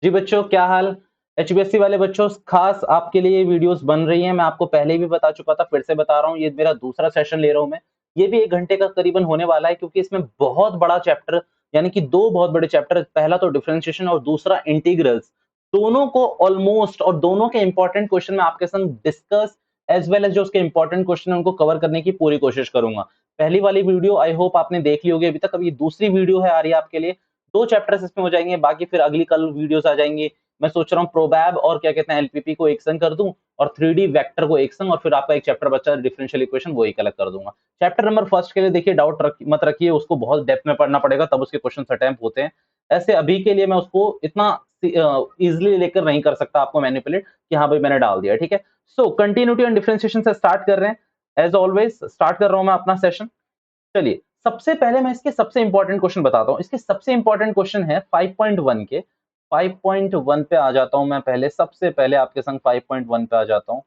जी बच्चों, क्या हाल? एचबीएससी वाले बच्चों, खास आपके लिए वीडियोस बन रही हैं। मैं आपको पहले भी बता चुका था, फिर से बता रहा हूँ। ये मेरा दूसरा सेशन ले रहा हूँ मैं। ये भी 1 घंटे का करीबन होने वाला है, क्योंकि इसमें बहुत बड़ा चैप्टर, यानी कि 2 बहुत बड़े चैप्टर, पहला तो डिफरेंशिएशन और दूसरा इंटीग्रल्स, दोनों को ऑलमोस्ट, और दोनों के इंपॉर्टेंट क्वेश्चन मैं आपके संग डिस्कस एज़ वेल एज़ जो उसके इंपॉर्टेंट क्वेश्चन है उनको कवर करने की पूरी कोशिश करूँगा। पहली वाली वीडियो आई होप आपने देख ली होगी अभी तक। अब ये दूसरी वीडियो है आ रही है आपके लिए। 2 चैप्टर्स इसमें हो जाएँगे, बाकी फिर अगली कल वीडियोस आ जाएँगी। मैं सोच रहा हूँ प्रोबैब और क्या कहते हैं एलपीपी को एक संग कर दूं, और 3D वेक्टर को एक संग, और फिर आपका एक चैप्टर बचा डिफरेंशियल इक्वेशन, वो एक अलग कर दूंगा। चैप्टर नंबर फर्स्ट के लिए देखिए डाउट मत रखिए, उसको बहुत डेप्थ में पढ़ना पड़ेगा, तब उसके क्वेश्चन अटेम्प्ट होते हैं। ऐसे अभी के लिए मैं उसको इतना इजिली लेकर नहीं कर सकता आपको मैनिपुलेट कि हाँ भाई मैंने डाल दिया, ठीक है। सो कंटिन्यूटी एंड डिफरेंशिएशन से स्टार्ट कर रहे हैं। एज ऑलवेज स्टार्ट कर रहा हूं मैं अपना सेशन। चलिए, सबसे पहले मैं इसके सबसे इंपॉर्टेंट क्वेश्चन बताता हूँ। इसके सबसे इंपॉर्टेंट क्वेश्चन है 5.1 के। 5.1 पे आ जाता हूँ मैं पहले, सबसे पहले आपके संग 5.1 पे आ जाता हूँ।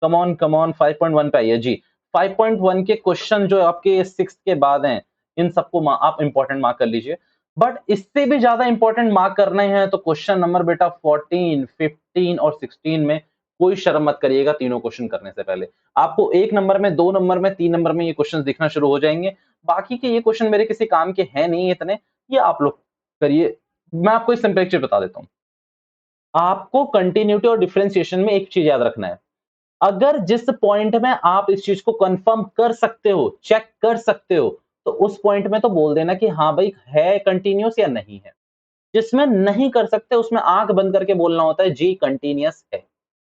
कम ऑन 5.1 पे आइए जी। 5.1 के क्वेश्चन जो आपके 6 के बाद हैं, इन सबको आप इंपॉर्टेंट मार्क कर लीजिए। बट इससे भी ज्यादा इंपॉर्टेंट मार्क करने हैं तो क्वेश्चन नंबर बेटा 14, 15 और 16 में कोई शर्म मत करिएगा। तीनों क्वेश्चन करने से पहले आपको 1 नंबर में, 2 नंबर में, 3 नंबर में ये क्वेश्चन दिखना शुरू हो जाएंगे। बाकी के ये क्वेश्चन मेरे किसी काम के हैं नहीं इतने, ये आप लोग करिए। मैं आपको एक सिंपल चीज बता देता हूँ। आपको कंटिन्यूटी और डिफरेंशिएशन में एक चीज याद रखना है। अगर जिस पॉइंट में आप इस चीज को कंफर्म कर सकते हो, चेक कर सकते हो, तो उस पॉइंट में तो बोल देना कि हाँ भाई है कंटिन्यूस या नहीं है। जिसमें नहीं कर सकते उसमें आंख बंद करके बोलना होता है जी कंटिन्यूस है,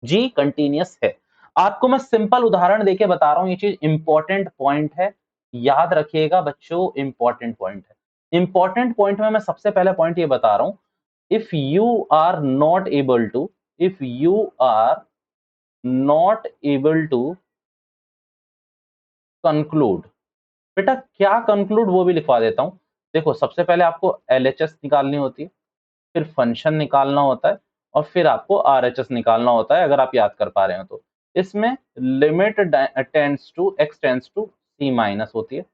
जी कंटिन्यूस है। आपको मैं सिंपल उदाहरण देके बता रहा हूं, ये चीज इंपॉर्टेंट पॉइंट है, याद रखिएगा बच्चों, इंपॉर्टेंट पॉइंट है। इंपॉर्टेंट पॉइंट में मैं सबसे पहले पॉइंट ये बता रहा हूं, if you are not able to, if you are not able to conclude, बेटा क्या कंक्लूड वो भी लिखवा देता हूं। देखो, सबसे पहले आपको एलएचएस निकालनी होती है, फिर फंक्शन निकालना होता है, और फिर आपको आरएचएस निकालना होता है, अगर आप याद कर पा रहे हो तो। इसमें limit tends to X tends to C minus होती है,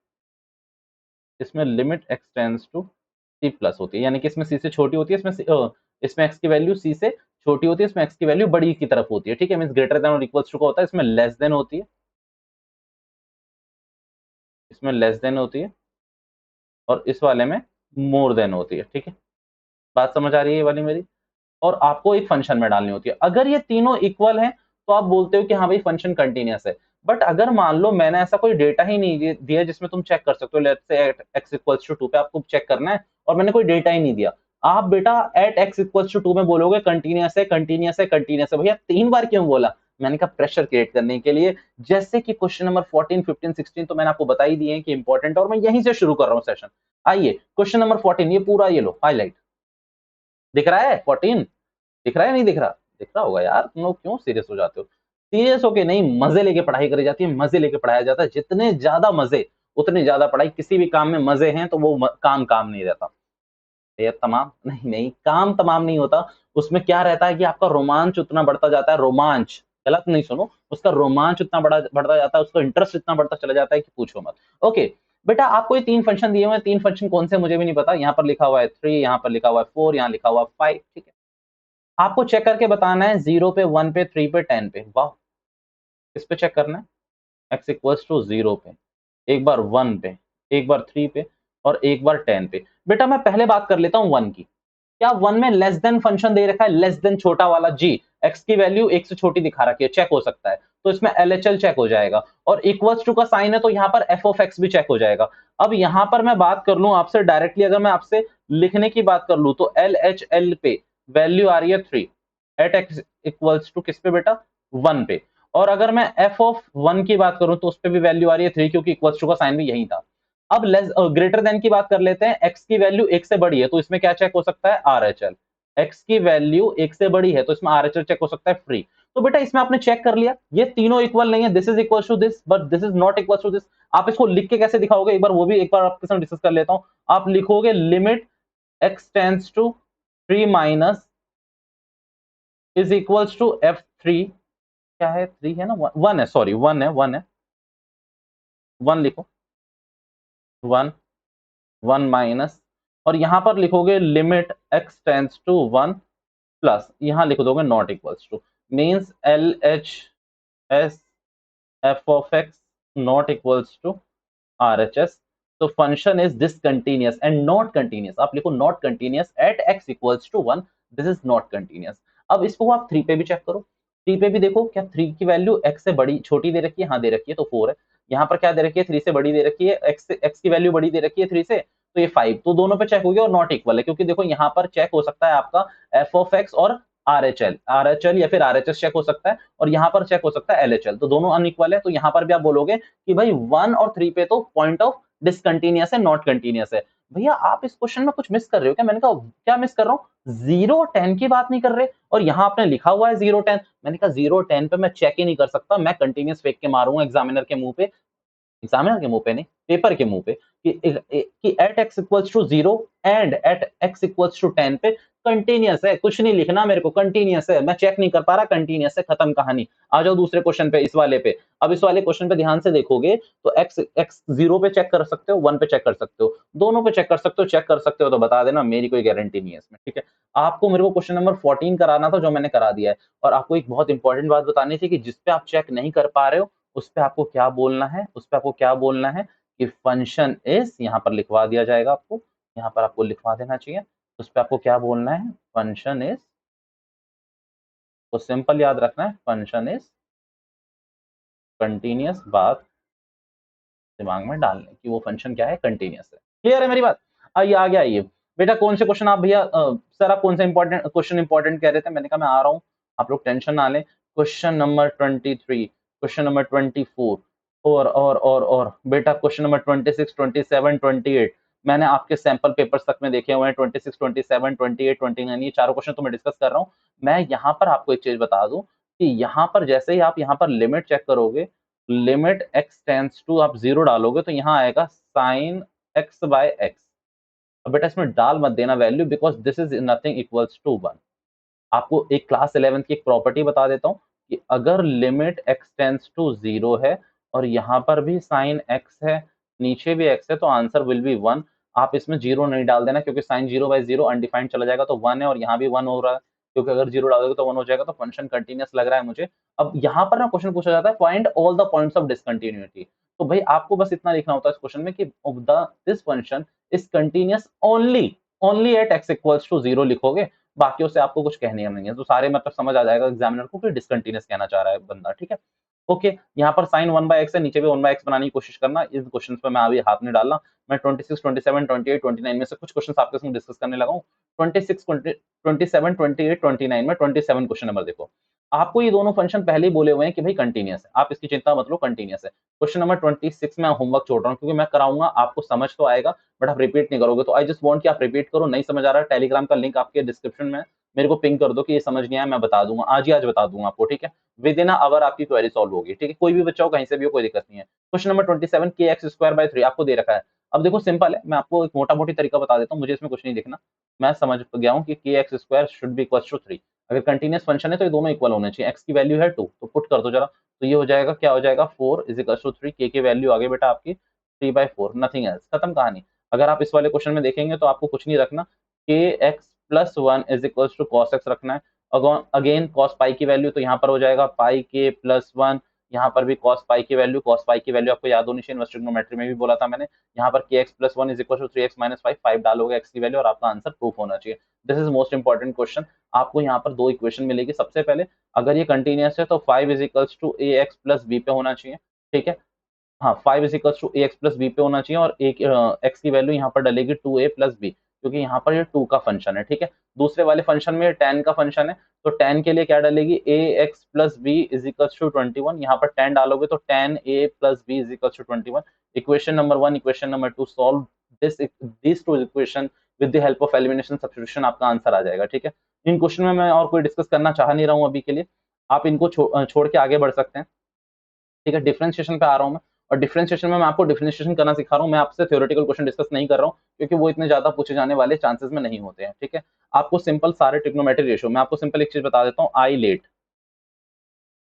इसमें limit X tends to C plus होती है, यानी कि इसमें सी से छोटी होती है, इसमें एक्स की वैल्यू सी से छोटी होती है, इसमें एक्स की वैल्यू बड़ी की तरफ होती है, ठीक है। मींस ग्रेटर देन और इक्वल्स टू का होता है, इसमें लेस देन होती है, इसमें लेस देन होती है, और इस वाले में मोर देन होती है, ठीक है। बात समझ आ रही है ये वाली मेरी? और आपको एक फंक्शन में डालनी होती है। अगर ये तीनों इक्वल हैं तो आप बोलते हो कि हाँ भाई फंक्शन कंटीन्यूअस है। बट अगर मान लो मैंने ऐसा कोई डेटा ही नहीं दिया जिसमें तुम चेक कर सकते हो, let's say eight X equals to 2 पे आपको चेक करना है, और मैंने कोई डेटा ही नहीं दिया, आप बेटा एट एक्स इक्वल्स टू 2 में बोलोगे कंटीन्यूअस है, कंटीन्यूअस है, कंटीन्यूअस है। भैया 3 बार क्यों बोला? मैंने कहा प्रेशर क्रिएट करने के लिए। जैसे कि क्वेश्चन नंबर 14, 15, 16 तो मैंने आपको बता ही दिए हैं कि इंपॉर्टेंट, और मैं यहीं से शुरू कर रहा हूँ सेशन। आइए क्वेश्चन नंबर 14, ये पूरा ये लो हाईलाइट, दिख रहा है 14? दिख रहा है नहीं दिख रहा? दिख रहा होगा यार, तुम लोग क्यों सीरियस हो जाते हो? सीरियस होके नहीं, मजे लेके पढ़ाई करी जाती है, मजे लेके पढ़ाया जाता है। जितने ज्यादा मजे उतनी ज्यादा पढ़ाई। किसी भी काम में मजे हैं तो वो काम काम नहीं रहता। ये तमाम नहीं नहीं, काम तमाम नहीं होता। उसमें क्या रहता है कि आपका रोमांच उतना बढ़ता जाता है, रोमांच, गलत नहीं सुनो, उसका रोमांच उतना बड़ा बढ़ता जाता है, उसका इंटरेस्ट इतना बढ़ता चला जाता है कि पूछो मत। ओके बेटा, आपको ये 3 फंक्शन दिए हुए हैं। 3 फंक्शन कौन से मुझे भी नहीं पता। यहाँ पर लिखा हुआ है 3, यहाँ पर लिखा हुआ है 4, यहाँ लिखा हुआ है 5, ठीक है। आपको चेक करके बताना है 0 पे, 1 पे, 3 पे, 10 पे। वाह, किस पे चेक करना है? x इक्वल्स टू 0 पे, एक बार 1 पे, एक बार 3 पे, और एक बार 10 पे। बेटा मैं पहले बात कर लेता हूं 1 की। क्या 1 में लेस देन फंक्शन दे रखा है? लेस देन छोटा वाला जी, x की वैल्यू 1 से छोटी दिखा रखी है, चेक हो सकता है, तो इसमें LHL चेक हो जाएगा। और इक्वल्स टू का साइन है तो यहाँ पर f ऑफ x भी चेक हो जाएगा। अब यहाँ पर मैं बात कर लूं आपसे डायरेक्टली, अगर मैं आपसे लिखने की बात कर लूं तो LHL पे वैल्यू आ रही है 3 एट x इक्वल्स टू किस पे बेटा? 1 पे। और अगर मैं f ऑफ 1 की बात करूं तो उस पे भी वैल्यू आ रही है 3, क्योंकि इक्वल्स टू का साइन भी यही था। अब लेस ग्रेटर देन की बात कर लेते हैं। x की वैल्यू 1 से बड़ी है तो इसमें क्या चेक हो सकता है? RHL। x की वैल्यू 1 से बड़ी है तो इसमें RHL चेक हो सकता है, फ्री। तो बेटा इसमें आपने चेक कर लिया, ये तीनों इक्वल नहीं है, this is equal to this but this is not equal to this. आप इसको लिख के कैसे दिखाओगे? एक बार वो भी एक बार आपके साथ डिस्कस कर लेता हूं। आप लिखोगे limit x tends to 3 minus is equals to f3। क्या है? 3 है ना? 1 है, सॉरी 1 है, 1 है, 1 लिखो, 1, 1 माइनस, और यहां पर लिखोगे limit x tends to 1 plus यहाँ लिख दोगे not equals to, means LHS f of x not equals to RHS. So function is discontinuous and not continuous. आप लिखो not continuous at x equals to 1. This is not continuous. अब इसको आप 3 पे भी चेक करो, 3 पे भी देखो क्या 3 की वैल्यू x से बड़ी छोटी दे रखी है, हाँ दे रखी है तो 4 है। यहाँ पर क्या दे रखी है 3 से बड़ी दे रखी है, x की वैल्यू बड़ी दे रखी है 3 से, तो ये 5, तो दोनों पे चेक हो गया और नॉट इक्वल है, क्योंकि देखो यहाँ पर चेक हो सकता है आपका f ऑफ x और RHL या फिर RHS चेक हो सकता है और यहाँ पर चेक हो सकता है LHL, तो दोनों अनइक्वल है। तो यहाँ पर भी आप बोलोगे कि भाई 1 और 3 पे तो पॉइंट ऑफ डिसकंटिन्यूअस है, नॉट कंटिन्यूअस है। भैया आप इस क्वेश्चन में कुछ मिस कर रहे हो क्या? मैंने कहा क्या मिस कर रहा हूँ? 0-10 की बात नहीं कर रहे और यहाँ आपने लिखा हुआ है 0-10। मैंने कहा 0-10 पे मैं चेक ही नहीं कर सकता, मैं कंटिन्यूअस फेंक के मारूंगा एग्जामिनर के मुंह पे, एग्जामिनर के मुंह पे नहीं, पेपर के मुंह पे, कि at X equals to 0 and at X equals to 10 पे कंटिन्यूअस है, कुछ नहीं लिखना मेरे को, कंटिन्यूअस है, मैं चेक नहीं कर पा रहा, कंटिन्यूअस है, खत्म कहानी। आ जाओ दूसरे क्वेश्चन पे, इस वाले पे। अब इस वाले क्वेश्चन पे ध्यान से देखोगे तो एक्स 0 पे चेक कर सकते हो, 1 पे चेक कर सकते हो, दोनों पे चेक कर सकते हो, चेक कर सकते हो तो बता देना, मेरी कोई गारंटी नहीं है इसमें, ठीक है। आपको मेरे को क्वेश्चन नंबर 14 कराना था जो मैंने करा दिया है, और आपको एक बहुत इंपॉर्टेंट बात बतानी थी कि जिस पे आप चेक नहीं कर पा रहे हो उस पे आपको क्या बोलना है, उस पे आपको क्या बोलना है कि फंक्शन इज, यहाँ पर लिखवा दिया जाएगा आपको, यहाँ पर आपको लिखवा देना चाहिए, उस पे आपको क्या बोलना है, फंक्शन इज, तो सिंपल याद रखना है, फंक्शन इज कंटीन्यूअस, बात दिमाग में डालने की, वो फंक्शन क्या है, कंटीन्यूअस है। क्लियर है मेरी बात? आइए आगे आइए बेटा, कौन से क्वेश्चन आप भैया सर आप कौन सा इंपॉर्टेंट क्वेश्चन इंपॉर्टेंट कह रहे थे? मैंने कहा मैं आ रहा हूँ, आप लोग टेंशन ना लें। क्वेश्चन नंबर 23, क्वेश्चन नंबर 24 और बेटा क्वेश्चन नंबर 26, 27, 28 मैंने आपके सैंपल पेपर्स तक में देखे हुए हैं, 26, 27, 28, 29, ये चारों क्वेश्चन तो मैं डिस्कस कर रहा हूँ। मैं यहाँ पर आपको एक चीज बता दूं कि यहाँ पर जैसे ही आप यहाँ पर लिमिट चेक करोगे, लिमिट x टेंड्स टू आप 0 डालोगे तो यहाँ आएगा साइन x बाय x। अब बेटा इसमें डाल मत देना value, because this is nothing equals to 1। आपको एक क्लास 11 की एक प्रॉपर्टी बता देता हूँ कि अगर लिमिट x टेंड्स टू 0 है और यहाँ पर भी साइन x है, नीचे भी x है, तो आंसर विल बी 1। आप इसमें 0 नहीं डाल देना, क्योंकि साइन 0 बाय 0 अनडिफाइंड चला जाएगा तो 1 है, और यहाँ भी 1 हो रहा है, क्योंकि अगर 0 डालोगे तो 1 हो जाएगा, तो फंक्शन कंटीन्यूअस लग रहा है मुझे। अब यहाँ पर ना क्वेश्चन पूछा जाता है find all the points of discontinuity, तो भाई आपको बस इतना लिखना होता है इस क्वेश्चन में कि this function is continuous only at x equals to 0 लिखोगे, बाकियों से आपको कुछ कहने नहीं है, तो सारे मतलब समझ आ जाएगा एग्जामिनर को कि डिसकंटीन्यूअस कहना चाह रहा है बंदा, ठीक है। ओके, यहाँ पर साइन 1/x है, नीचे भी 1/x बनाने की कोशिश करना, इस क्वेश्चन पे मैं अभी हाथ नहीं डालना। मैं 26, 27, 28, 29 में से कुछ क्वेश्चन आपके साथ डिस्कस करने लगा हूँ। 26, 27, 28, 29 में 27 क्वेश्चन नंबर देखो, आपको ये दोनों फंक्शन पहले ही बोले हुए हैं कि भाई कंटीन्यूअस है, आप इसकी चिंता मत लो, कंटीन्यूअस है। क्वेश्चन नंबर 26 में होमवर्क छोड़ रहा हूँ, क्योंकि मैं कराऊंगा, आपको समझ तो आएगा बट आप रिपीट नहीं करोगे, तो आई जस्ट वांट कि आप रिपीट करो। नहीं समझ आ रहा है, टेलीग्राम का लिंक आपके डिस्क्रिप्शन में, मेरे को पिंग कर दो कि ये समझ नहीं आया, मैं बता दूंगा, आज ही आज बता दूंगा आपको, ठीक है। विद इन आवर आपकी क्वेरी सॉल्व होगी, ठीक है, कोई भी बच्चा हो कहीं से भी हो, कोई दिक्कत नहीं है। क्वेश्चन नंबर 27, के एक्स स्क्वायर बाय 3 आपको दे रखा है। अब देखो सिंपल है, मैं आपको एक मोटा मोटी तरीका बता देता हूँ, मुझे इसमें कुछ नहीं दिखना, मैं समझ गया हूँ कि K X square should be equal to 3। अगर कंटीन्यूअस फंक्शन है तो ये दोनों इक्वल होने चाहिए, एक्स की वैल्यू है 2, तो पुट कर दो जरा, तो ये हो जाएगा, क्या हो जाएगा, 4 इज इक्वल टू 3, के की वैल्यू आ गई बेटा आपकी 3/4, नथिंग एल्स, खत्म कहानी। अगर आप इस वाले क्वेश्चन में देखेंगे तो आपको कुछ नहीं रखना, K X plus 1 is equal to cos X रखना है। अगेन कॉस पाई की वैल्यू तो यहाँ पर हो जाएगा पाई के प्लस 1, यहाँ पर भी कॉस पाई की वैल्यू, कॉस पाई की वैल्यू आपको याद होनी चाहिए, इन्वर्स ट्रिग्नोमेट्री में भी बोला था मैंने। यहाँ पर K X plus 1 is equal to 3x minus 5, 5 डालोगे एक्स की वैल्यू और आपका आंसर प्रूफ होना चाहिए। This is most important question. आपको यहाँ पर दो इक्वेशन मिलेगी, सबसे पहले अगर ये कंटिन्यूअस है तो 5 is equals to A X plus B पे होना चाहिए, ठीक है। हाँ, 5 is equals to A X plus B पे होना चाहिए, और एक एक्स की वैल्यू यहाँ पर डलेगी 2a प्लस बी, क्योंकि यहाँ पर ये 2 का फंक्शन है, ठीक है। दूसरे वाले फंक्शन में tan का फंक्शन है, तो tan के लिए क्या डलेगी, A X plus B is equals to 21, यहाँ पर tan डालोगे तो tan a plus B is equals to 21। Equation number 1, equation number 2 solve this two equation with the help of elimination substitution, आपका आंसर आ जाएगा, ठीक है। इन क्वेश्चन में मैं और कोई डिस्कस करना चाह नहीं रहा हूँ अभी के लिए, आप इनको छोड़ के आगे बढ़ सकते हैं, ठीक है। डिफरेंशिएशन पे आ रहा हूँ मैं, और डिफरेंशिएशन में मैं आपको डिफरेंशिएशन करना सिखा रहा हूँ, मैं आपसे थ्योरेटिकल क्वेश्चन डिस्कस नहीं कर रहा हूँ, क्योंकि वो इतने ज्यादा पूछे जाने वाले चांसेस में नहीं होते हैं, ठीक है। आपको सिंपल सारे ट्रिग्नोमेट्रिक रेशियो, मैं आपको सिंपल एक चीज बता देता हूँ, आई लेट,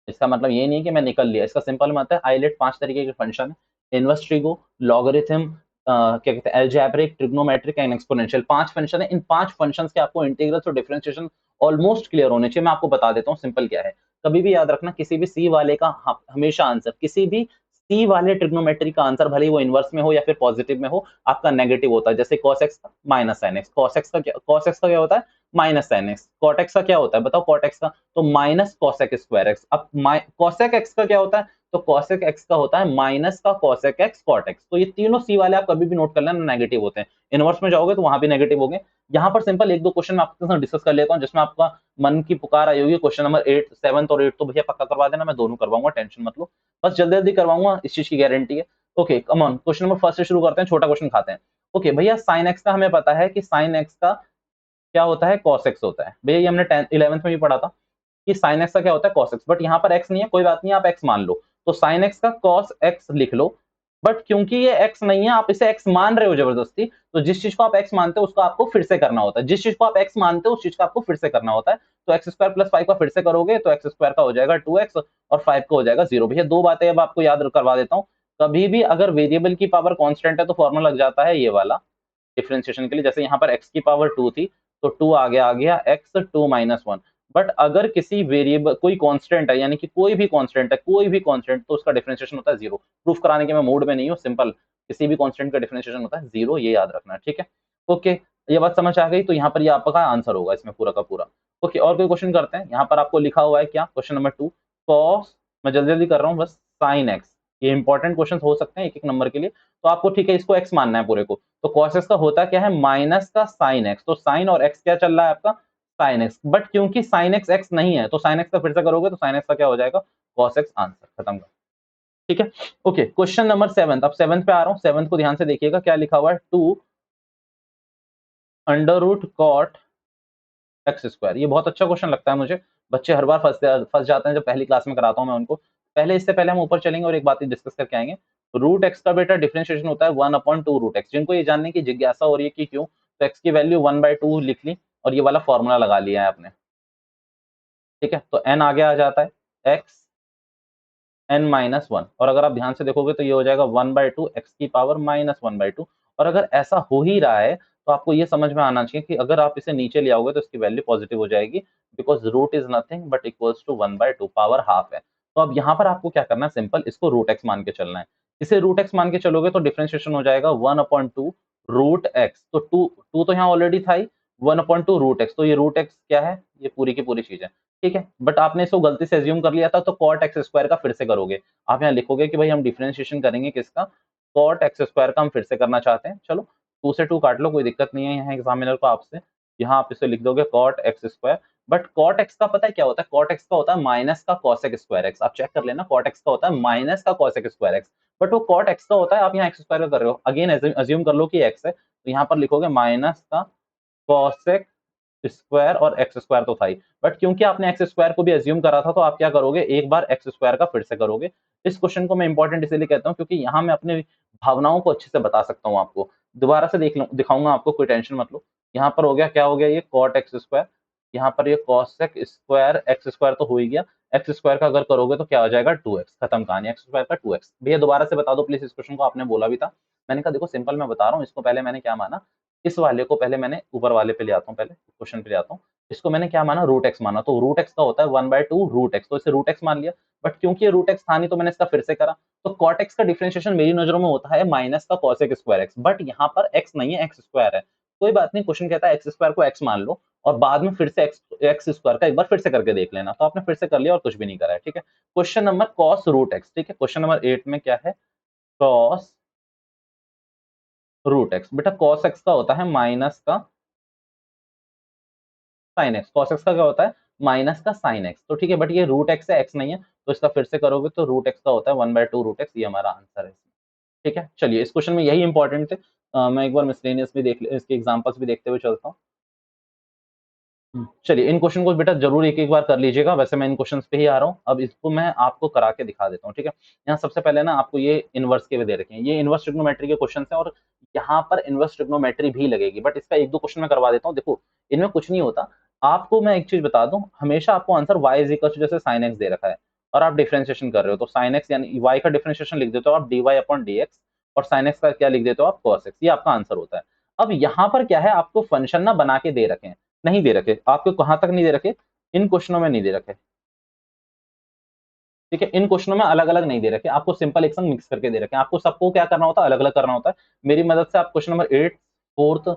इसका मतलब ये नहीं है कि मैं निकल लिया, इसका सिंपल मतलब है आई लेट 5 तरीके के फंक्शन है, इनवर्स ट्रिगो, लॉगरिथम, क्या कहते हैं, algebraic, trigonometric and exponential, 5 function है। इन 5 फंक्शंस के आपको इंटीग्रल्स और डिफरेंशिएशन ऑलमोस्ट क्लियर होने चाहिए। मैं आपको बता देता हूँ सिंपल क्या है। कभी भी याद रखना, किसी भी सी वाले का हमेशा आंसर, किसी भी सी वाले ट्रिग्नोमेट्री का आंसर, भले ही वो इनवर्स में हो या फिर पॉजिटिव में हो, आपका नेगेटिव होता है। जैसे cos x का minus sin x, cos x का क्या होता है, minus sin x। cot x का क्या होता है बताओ, cot x का तो माइनस cosec स्क्वायर x। अब cosec x का क्या होता है, तो cosec x का होता है माइनस का cosec x cot x। तो ये तीनों सी वाले आप कभी भी नोट कर लेना नेगेटिव होते हैं। इनवर्स में जाओगे तो वहां भी नेगेटिव होंगे। यहाँ पर सिंपल एक दो क्वेश्चन मैं आपके साथ डिस्कस कर लेता हूँ, जिसमें आपका मन की पुकार आई होगी। क्वेश्चन नंबर 8, 7 और 8 तो भैया पक्का करवा देना, मैं दोनों करवाऊंगा, टेंशन मत लो, बस जल्दी जल्दी करवाऊंगा, इस चीज की गारंटी है। Okay come on, question number first से शुरू करते हैं, छोटा क्वेश्चन खाते हैं। ओके भैया, साइन एक्स का हमें पता है कि साइन एक्स का क्या होता है, कॉस एक्स होता है। भैया ये हमने 11th में भी पढ़ा था कि साइन एक्स का क्या होता है, कॉस एक्स। बट यहाँ पर एक्स नहीं है, कोई बात नहीं, आप एक्स मान लो, तो साइन एक्स का कॉस एक्स लिख लो। बट क्योंकि ये एक्स नहीं है, आप इसे एक्स मान रहे हो जबरदस्ती, तो जिस चीज को आप एक्स मानते हो उसको आपको फिर से करना होता है। जिस चीज को आप एक्स मानते हो उस चीज का आपको फिर से करना होता है। तो एक्स स्क्वायर प्लस 5 का फिर से करोगे तो एक्स स्क्वायर का हो जाएगा 2x और 5 का हो जाएगा 0। भैया दो बातें अब आपको याद करवा देता हूँ। कभी भी अगर वेरिएबल की पावर कांस्टेंट है तो फॉर्मूला लग जाता है ये वाला डिफरेंशिएशन के लिए। जैसे यहाँ पर x की पावर 2 थी तो 2 आगे आ गया x 2 माइनस 1। बट अगर किसी वेरिएबल कोई कांस्टेंट है, यानी कि कोई भी कांस्टेंट है, कोई भी कांस्टेंट, तो उसका डिफरेंशिएशन होता है 0। प्रूफ कराने के मैं मूड में नहीं हूँ, सिंपल किसी भी कांस्टेंट का डिफरेंशिएशन होता है 0, ये याद रखना, ठीक है। ओके, ये बात समझ आ गई, तो यहाँ पर ये आपका आंसर होगा इसमें पूरा का पूरा। ओके, और कोई क्वेश्चन करते हैं। यहाँ पर आपको लिखा हुआ है क्या, क्वेश्चन नंबर 2, कॉस, मैं जल्दी जल्दी कर रहा हूँ बस, साइन एक्स। ये इंपॉर्टेंट क्वेश्चन हो सकते हैं एक एक नंबर के लिए, तो आपको ठीक है इसको एक्स मानना है पूरे को। तो cos x का होता क्या है, माइनस का sin x। तो sin और x क्या चल रहा है आपका, sin x। बट क्योंकि sin x x नहीं है, तो sin x का फिर से करोगे तो sin x का क्या हो जाएगा, cos x, आंसर खत्म कर, ठीक है। ओके, क्वेश्चन नंबर 7, अब 7th पे आ रहा हूँ। 7th को ध्यान से देखिएगा, क्या लिखा हुआ है, 2 under root cot X square. ये बहुत अच्छा क्वेश्चन लगता है मुझे, बच्चे हर बार फंस जाते हैं जब पहली क्लास में कराता हूँ मैं उनको। पहले इससे पहले हम ऊपर चलेंगे और एक बात डिस्कस करके आएंगे। रूट एक्स का बेटा डिफरेंशिएशन होता है 1/2 रूट एक्स। जिनको ये जानने की जिज्ञासा हो रही है कि क्यों, तो एक्स की वैल्यू 1/2 लिख ली और ये वाला फॉर्मूला लगा लिया है आपने, ठीक है। तो एन आगे आ जाता है एक्स एन माइनस 1, और अगर आप ध्यान से देखोगे तो ये हो जाएगा 1/2 एक्स की पावर माइनस 1/2। और अगर ऐसा हो ही रहा है तो आपको ये समझ में आना चाहिए कि अगर आप इसे नीचे ले आओगे तो इसकी वैल्यू पॉजिटिव हो जाएगी, because root is nothing but equals to 1/2, power half है। तो अब यहाँ पर आपको क्या करना है, सिंपल इसको रूट एक्स मान के चलना है। इसे रूट एक्स मान के चलोगे तो डिफरेंशिएशन हो जाएगा 1/2 रूट एक्स। तो टू टू तो यहाँ ऑलरेडी था ही, 1/2 रूट एक्स, तो ये रूट एक्स क्या है, ये पूरी की पूरी चीज है, ठीक है। बट आपने इसको गलती से एज्यूम कर लिया था, तो कॉट एक्स स्क्वायर का फिर से करोगे। आप यहाँ लिखोगे कि भाई हम डिफरेंशिएशन करेंगे किसका, कॉट एक्स स्क्वायर का हम फिर से करना चाहते हैं। चलो 2 से 2 काट लो, कोई दिक्कत नहीं है यहाँ एग्जामिनर को आपसे। यहाँ आप इसे लिख दोगे cot X square. But cot X का पता है क्या होता है, कॉट एक्स का होता है माइनस का कॉसेक स्क्वायर एक्स। आप चेक कर लेना, कॉट एक्स का होता है माइनस का कॉसेक स्क्वायर एक्स। बट वो कॉट एक्स का होता है, आप यहाँ एक्स स्क्वायर का कर रहे हो। अगेन अज्यूम कर लो कि एक्स है, तो यहाँ पर लिखोगे माइनस का कॉसेक स्क्वायर, और एक्स स्क्वायर तो था ही। बट क्योंकि आपने एक्स स्क्वायर को भी एज्यूम करा था, तो आप क्या करोगे, एक बार एक्स स्क्वायर का फिर से करोगे। इस क्वेश्चन को मैं इंपॉर्टेंट इसलिए कहता हूँ क्योंकि यहाँ मैं अपने भावनाओं को अच्छे से बता सकता हूँ आपको। दोबारा से दिखाऊंगा आपको, कोई टेंशन मत लो। यहाँ पर हो गया, क्या हो गया, ये कॉट एक्स स्क्वायर, यहाँ पर ये कॉसेक स्क्वायर एक्स स्क्वायर तो हो ही गया। एक्स स्क्वायर का अगर करोगे तो क्या हो जाएगा, 2x, खत्म कहानी, एक्स स्क्वायर का 2x। भैया दोबारा से बता दो प्लीज इस क्वेश्चन को, आपने बोला भी था। मैंने कहा देखो सिंपल मैं बता रहा हूँ, इसको पहले मैंने क्या माना, इस वाले को पहले मैंने ऊपर वाले पे ले आता हूँ, पहले क्वेश्चन पे ले आता हूँ। इसको मैंने क्या माना, रूट एक्स माना। तो रूट एक्स का होता है 1/2 रूट एक्स, तो इसे रूट एक्स मान लिया। बट क्योंकि ये रूट एक्स था नहीं तो मैंने इसका फिर से करा। तो कॉट एक्स का डिफरेंशिएशन मेरी नजरों में होता है माइनस का कॉसेक स्क्वायर एक्स। बट यहाँ पर एक्स नहीं है, एक्स स्क्वायर है। कोई बात नहीं, क्वेश्चन कहता है एक्स स्क्वायर को एक्स मान लो और बाद में फिर से एक्स एक्स स्क्वायर का एक बार फिर से करके देख लेना। तो आपने फिर से कर लिया और कुछ भी नहीं करा है, ठीक है। Question number cos root X, ठीक है। क्वेश्चन नंबर 8 में क्या है, कॉस रूट एक्स। बेटा कॉस एक्स का होता है माइनस का साइन एक्स। कॉस एक्स का क्या होता है, माइनस का साइन एक्स। तो ठीक है, बट ये रूट एक्स है, एक्स नहीं है, तो इसका फिर से करोगे तो रूट एक्स का होता है 1/2 रूट एक्स। ये हमारा आंसर है इसमें, ठीक है। चलिए इस क्वेश्चन में यही इंपॉर्टेंट थे। मैं एक बार मिसलेनियस भी देख इसके एग्जांपल्स भी देखते हुए चलता हूँ। चलिए इन क्वेश्चन को बेटा जरूर एक एक बार कर लीजिएगा। वैसे मैं इन क्वेश्चंस पे ही आ रहा हूँ, अब इसको मैं आपको करा के दिखा देता हूँ, ठीक है। यहाँ सबसे पहले ना आपको ये इनवर्स के भी दे रखे हैं, ये इनवर्स ट्रिग्नोमेट्री के क्वेश्चन हैं, और यहाँ पर इनवर्स ट्रिग्नोमेट्री भी लगेगी। बट इसका एक दो क्वेश्चन मैं करवा देता हूँ। देखो इनमें कुछ नहीं होता, आपको मैं एक चीज बता दूं, हमेशा आपको answer y is equal to, जैसे साइन एक्स दे रखा है और आप डिफरेंशिएशन कर रहे हो, तो साइन एक्स यानी y का डिफरेंशिएशन लिख देते हो आप dy अपॉन dx। और sin x का क्या लिख देते हो आप, cos x। ये आपका आंसर होता है। अब यहाँ पर क्या है, आपको फंक्शन ना बना के दे रखे हैं, नहीं दे रखे आपको, कहां तक नहीं दे रखे, इन क्वेश्चनों में नहीं दे रखे, ठीक है, इन क्वेश्चनों में अलग अलग नहीं दे रखे, आपको सिंपल एक संग मिक्स करके दे रखे हैं। आपको सबको क्या करना होता है, अलग अलग करना होता है। मेरी मदद से आप क्वेश्चन नंबर 8, 4,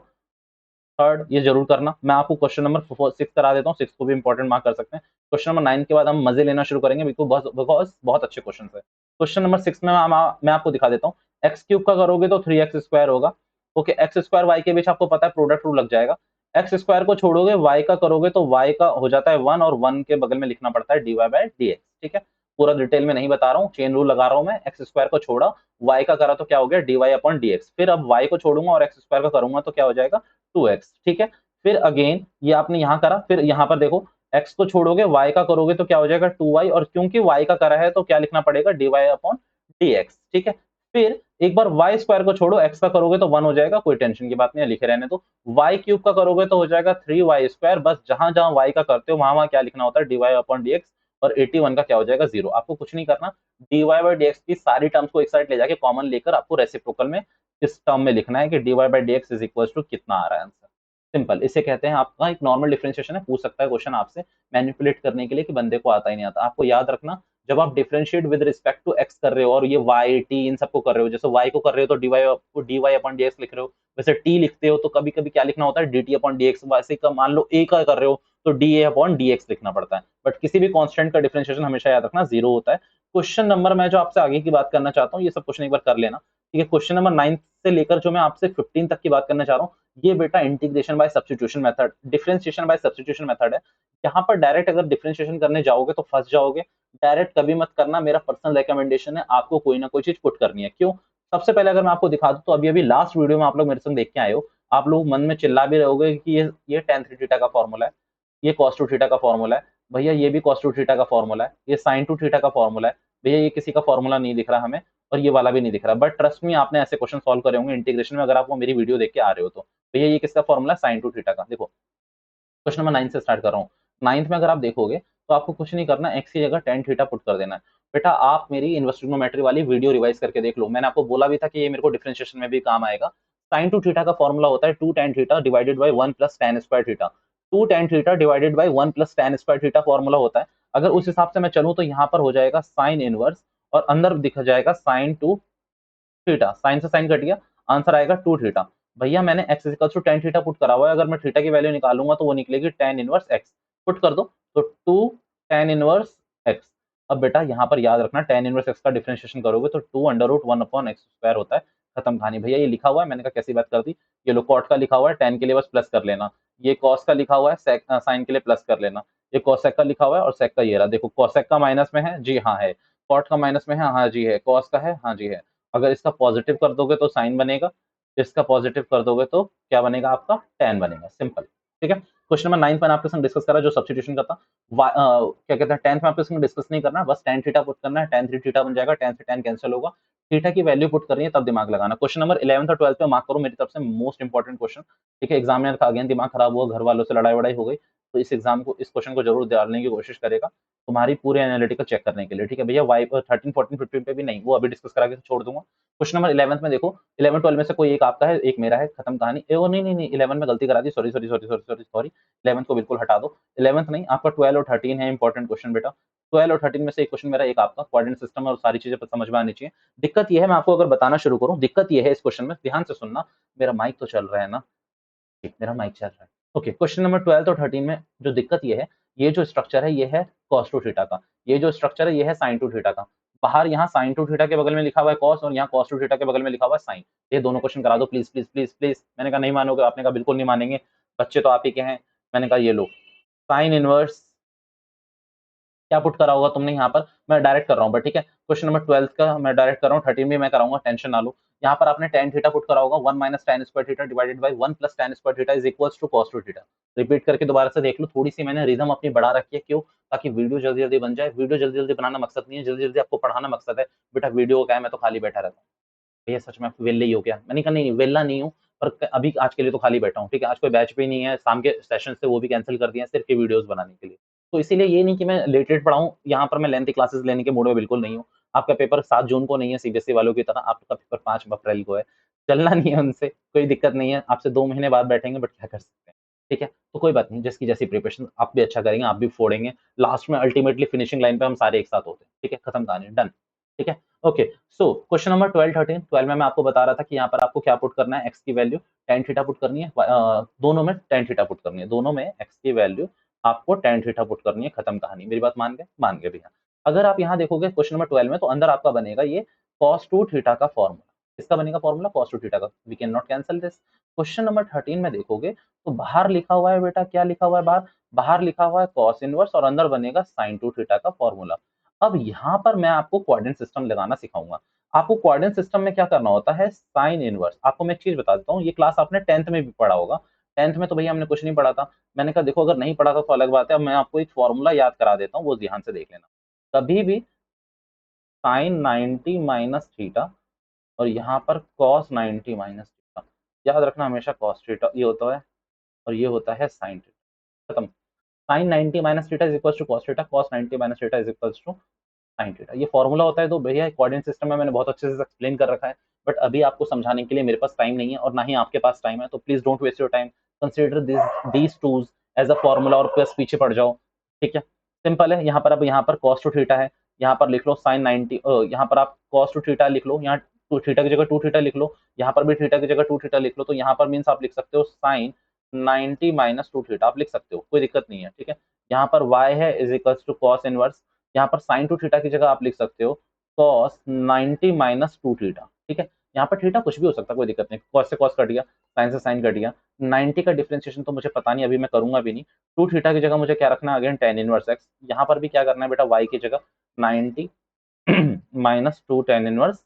3 ये जरूर करना। मैं आपको क्वेश्चन नंबर 6 करा देता हूँ, 6 को भी इंपॉर्टेंट मार्क कर सकते हैं। क्वेश्चन नंबर 9 के बाद हम मजे लेना शुरू करेंगे, बिकॉज बहुत अच्छे क्वेश्चन है। क्वेश्चन नंबर 6 में मैं आपको दिखा देता हूँ। एक्स क्यूब का करोगे तो 3x² होगा। ओके, एक्स स्क्वायर वाई के बीच आपको पता है प्रोडक्ट रूल लग जाएगा। एक्स स्क्वायर को छोड़ोगे, वाई का करोगे तो वाई का हो जाता है 1, और 1 के बगल में लिखना पड़ता है dy/dx। ठीक है, पूरा डिटेल में नहीं बता रहा हूँ, चेन रूल लगा रहा हूँ मैं। एक्स स्क्वायर को छोड़ा, वाई का करा तो क्या हो गया, dy/dx। फिर अब वाई को छोड़ूंगा और एक्स स्क्वायर का करूंगा तो क्या हो जाएगा, 2x। ठीक है, फिर अगेन ये आपने यहाँ करा, फिर यहाँ पर देखो x को छोड़ोगे, y का करोगे तो क्या हो जाएगा 2y, और क्योंकि y का करा है तो क्या लिखना पड़ेगा, dy/dx। ठीक है, फिर एक बार y स्क्वायर को छोड़ो, x का करोगे तो 1 हो जाएगा, कोई टेंशन की बात नहीं है, लिखे रहने दो। y क्यूब का करोगे तो हो जाएगा 3y²। बस जहां जहां y का करते हो वहां वहां क्या लिखना होता है, dy/dx। और 81 का क्या हो जाएगा, 0। आपको कुछ नहीं करना, dy/dx की सारी टर्म्स को एक साइड ले जाके कॉमन लेकर आपको रेसिप्रोकल में इस टर्म में लिखना है कि dy/dx इज इक्वल टू कितना आ रहा है आंसर। सिंपल, इसे कहते हैं आपका एक नॉर्मल डिफरेंशिएशन है। पूछ सकता है क्वेश्चन आपसे मैनिपुलेट करने के लिए कि बंदे को आता ही नहीं आता। आपको याद रखना, जब आप differentiate with respect to X कर रहे हो और ये वाई टी इन सबको कर रहे हो, जैसे वाई को कर रहे हो तो dy/dx लिख रहे हो, वैसे टी लिखते हो तो कभी कभी क्या लिखना होता है, dt/dx। वैसे का मान लो ए का कर रहे हो तो dA/dx लिखना पड़ता है। बट किसी भी कांस्टेंट का डिफरेंशिएशन हमेशा याद रखना 0 होता है। क्वेश्चन नंबर मैं जो आपसे आगे की बात करना चाहता हूँ, ये सब क्वेश्चन एक बार कर लेना। ठीक है, क्वेश्चन नंबर 9 से लेकर जो मैं आपसे 15 तक की बात करना चाह रहा हूँ, ये बेटा integration by substitution method, differentiation by substitution method है। यहाँ पर डायरेक्ट अगर डिफरेंशिएशन करने जाओगे तो फंस जाओगे। डायरेक्ट कभी मत करना, मेरा पर्सनल रिकमेंडेशन है, आपको कोई ना कोई चीज पुट करनी है। क्यों? सबसे पहले अगर मैं आपको दिखा दूं तो अभी अभी लास्ट वीडियो में आप लोग मेरे संग देख के आए हो, आप लोग मन में चिल्ला भी रहोगे कि ये tan 3 थीटा का फॉर्मूला है, ये cos 2 थीटा का फॉर्मूला है, भैया ये भी cos 2 थीटा का फॉर्मूला है, ये sin 2 थीटा का फॉर्मूला है, भैया ये किसी का फॉर्मूला नहीं दिख रहा हमें, और ये वाला भी नहीं दिख रहा। बट ट्रस्ट मी, आपने ऐसे क्वेश्चन सॉल्व करे होंगे इंटीग्रेशन में, अगर आप वो मेरी वीडियो देख के आ रहे हो तो। भैया ये किसका फॉर्मूला है, sin 2 थीटा का। देखो क्वेश्चन नंबर 9 से स्टार्ट कर रहा हूँ। 9th में अगर आप देखोगे तो आपको कुछ नहीं करना, x की जगह tan थीटा पुट कर देना है। बेटा आप मेरी इनवर्स ट्रिग्नोमेट्री वाली वीडियो रिवाइज करके देख लो, मैंने आपको बोला भी था कि ये मेरे को डिफरेंशिएशन में भी काम आएगा। sin 2 थीटा का फॉर्मूला होता है 2 tan theta divided by 1 plus tan square theta. 2 tan theta divided by 1 plus tan square theta formula होता है। अगर उस हिसाब से मैं चलूं तो यहाँ पर हो जाएगा sin इनवर्स, और अंदर दिखा जाएगा sin 2 थीटा। साइन से साइन कट गया, आंसर आएगा 2 थीटा। भैया मैंने x equals to tan theta put करा हुआ है, अगर मैं थीटा की वैल्यू निकालूंगा तो वो निकलेगी tan इनवर्स x। पुट कर दो तो 2 tan इनवर्स x। अब बेटा यहाँ पर याद रखना, tan इनवर्स x का डिफरेंशिएशन करोगे तो 2 under root 1 upon X square होता है। खत्म कहानी। भैया ये लिखा हुआ है, मैंने कहा कैसी बात कर दी। ये लो कॉट का लिखा हुआ है, tan के लिए बस प्लस कर लेना। ये कॉस का लिखा हुआ है, साइन के लिए प्लस कर लेना। ये कोसेक का लिखा हुआ है और सेक का ये रहा। देखो कोसेक का माइनस में है, जी हाँ है। कॉट का माइनस में है, हाँ जी है। कॉस का है, हाँ जी है। अगर इसका पॉजिटिव कर दोगे तो साइन बनेगा, इसका पॉजिटिव कर दोगे तो क्या बनेगा, आपका tan बनेगा। सिंपल, ठीक है। क्वेश्चन नंबर 9 पर आपके संग डिस्कस करा जो सब्स्टिट्यूशन का था। क्या कहते हैं, 10th में आपके संग डिस्कस नहीं करना, बस tan थीटा पुट करना है, tan 3 थीटा बन जाएगा, tan से tan कैंसिल होगा, थीटा की वैल्यू पुट करनी है, तब दिमाग लगाना। क्वेश्चन नंबर 11th और 12th पे मार्क करो मेरी तरफ से, मोस्ट इंपॉर्टेंट क्वेश्चन। ठीक है, एग्जामिनर का अगेन दिमाग खराब हुआ, घर वालों से लड़ाई वड़ाई हो गई, तो इस एग्जाम को, इस क्वेश्चन को जरूर डालने की कोशिश करेगा तुम्हारी पूरे एनालिटिकल चेक करने के लिए। ठीक है भैया, वाई 13, 14, 15 पे भी नहीं, वो अभी डिस्कस करा के छोड़ दूंगा। क्वेश्चन नंबर 11th में देखो, 11, 12 में से कोई एक आपका है, एक मेरा है, खत्म कहानी। ओ नहीं नहीं नहीं, 11 में गलती करा दी, sorry sorry sorry sorry sorry sorry, 11th को बिल्कुल हटा दो। 11th नहीं, आपका 12 और 13 है इंपॉर्टेंट क्वेश्चन बेटा। 12 और 13 में से एक क्वेश्चन मेरा, एक आपका कोऑर्डिनेट सिस्टम, और सारी चीजें समझ में आनी चाहिए। दिक्कत ये है, मैं आपको अगर बताना शुरू करूं, दिक्कत ये है इस क्वेश्चन में, ध्यान से सुनना। मेरा माइक तो चल रहा है ना, ठीक, मेरा माइक चल रहा है। ओके, क्वेश्चन नंबर 12 और 13 में जो दिक्कत ये है, ये जो स्ट्रक्चर है ये है cos 2 थीटा का, ये जो स्ट्रक्चर है ये है sin 2 थीटा का। बाहर यहाँ sin 2 थीटा के बगल में लिखा हुआ है cos, और यहाँ cos 2 थीटा के बगल में लिखा हुआ है sin। ये दोनों क्वेश्चन करा दो प्लीज प्लीज प्लीज प्लीज। मैंने कहा नहीं मानोगे, आपने कहा बिल्कुल नहीं मानेंगे, बच्चे तो आप ही के हैं। मैंने कहा ये लो, साइन इनवर्स क्या पुट करा होगा तुमने यहाँ पर, मैं डायरेक्ट कर रहा हूँ बट, ठीक है। क्वेश्चन नंबर 12 का मैं डायरेक्ट कर रहा हूँ, 13 भी मैं कराऊंगा, टेंशन ना लो। यहाँ पर आपने tan थीटा पुट करा होगा, 1 minus tan square theta divided by 1 plus tan square theta is equals to cos 2 theta. Repeat करके दोबारा से देख लो, थोड़ी सी मैंने रिदम अपनी बढ़ा रखी है, क्यों? ताकि वीडियो जल्दी जल्दी बन जाए। वीडियो जल्दी जल्दी बनाना मकसद नहीं है, जल्दी जल्दी आपको पढ़ाना मकसद है। बेटा वीडियो क्या है, मैं तो खाली बैठा रहता हूँ। भैया सच में वेल्ले ही हो गया, मैंने कहा नहीं वेल्ला नहीं हूँ, पर अभी आज के लिए तो खाली बैठा हूँ। ठीक है, आज कोई बैच भी नहीं है, शाम के सेशन थे वो भी कैंसिल कर दिए हैं, सिर्फ ये वीडियोस बनाने के लिए। तो इसीलिए ये नहीं कि मैं लेट लेट पढ़ाऊँ, यहाँ पर मैं लेंथी क्लासेस लेने के मूड में बिल्कुल नहीं हूँ। आपका पेपर 7 जून को नहीं है सीबीएसई वालों की तरह, आपका पेपर 5 अप्रैल को है। चलना नहीं है उनसे, कोई दिक्कत नहीं है, आपसे 2 महीने बाद बैठेंगे बट क्या कर सकते हैं, ठीक है? तो कोई बात नहीं, जिसकी जैसी प्रिपरेशन आप भी अच्छा करेंगे, आप भी फोड़ेंगे, लास्ट में अल्टीमेटली फिनिशिंग लाइन पे हम सारे एक साथ होते हैं, ठीक है? खत्म कहानी, डन, ठीक है? ओके, सो क्वेश्चन नंबर 12, 13, 12 में मैं आपको बता रहा था कि यहाँ पर आपको क्या पुट करना है, एक्स की वैल्यू tan थीटा पुट करनी है, दोनों में tan थीटा पुट करनी है, दोनों में एक्स की वैल्यू आपको tan थीटा पुट करनी है, खत्म कहानी। मेरी बात मान गए? मान गए भैया। अगर आप यहाँ देखोगे क्वेश्चन नंबर 12 में, तो अंदर आपका बनेगा ये cos2 थीटा का फॉर्मूला। किसका बनेगा फॉर्मूला? cos2 थीटा का। We can not cancel this. Question number 13 में देखोगे तो बाहर लिखा हुआ है बेटा, क्या लिखा हुआ है बाहर? बाहर लिखा हुआ है cos इनवर्स और अंदर बनेगा sin2 थीटा का फॉर्मूला। अब यहाँ पर मैं आपको कोऑर्डिनेट सिस्टम लगाना सिखाऊंगा। आपको कोऑर्डिनेट सिस्टम में क्या करना होता है? Sine inverse. आपको मैं एक चीज बता देता हूँ, ये क्लास आपने 10th में भी पढ़ा होगा। 10th में तो भैया हमने कुछ नहीं पढ़ा था। मैंने कहा देखो, अगर नहीं पढ़ा था तो अलग बात है, अब मैं आपको एक फॉर्मूला याद करा देता हूँ, वो ध्यान से देख लेना। कभी भी साइन 90 माइनस थीटा और यहाँ पर कॉस 90 माइनस थीटा, याद रखना हमेशा कॉस थीटा ये होता है और ये होता है साइन थीटा। खत्म। Sine 90 minus theta is equal to cos theta, cos 90 minus theta is equal to sine theta. ये फॉर्मूला होता है। तो भैया कोऑर्डिनेट सिस्टम में मैंने बहुत अच्छे से एक्सप्लेन कर रखा है, बट अभी आपको समझाने के लिए मेरे पास टाइम नहीं है और ना ही आपके पास टाइम है, तो please don't waste your time, consider these tools as a formula और बस पीछे पड़ जाओ, ठीक है? सिंपल है। यहाँ पर अब यहाँ पर cos टू थीटा है, यहाँ पर लिख लो साइन 90, यहाँ पर आप cos टू थीटा लिख लो, यहाँ टू थीटा की जगह टू थीटा लिख लो, यहाँ पर भी थीटा की जगह टू थीटा लिख लो, तो यहाँ पर मीन्स आप लिख सकते हो साइन 90 माइनस टू थीटा, आप लिख सकते हो, कोई दिक्कत नहीं है, ठीक है? यहाँ पर y है is equals to cos inverse, यहाँ पर साइन टू थीटा की जगह आप लिख सकते हो कॉस 90 माइनस टू थीटा, ठीक है? यहाँ पर थीटा कुछ भी हो सकता है, कोई दिक्कत नहीं, कॉस से कॉस कट गया, साइन से साइन कट गया। 90 का डिफरेंशिएशन तो मुझे पता नहीं, अभी मैं करूंगा भी नहीं। टू थीटा की जगह मुझे क्या रखना है? Again tan inverse x. यहाँ पर भी क्या करना है बेटा? वाई की जगह 90 minus two tan inverse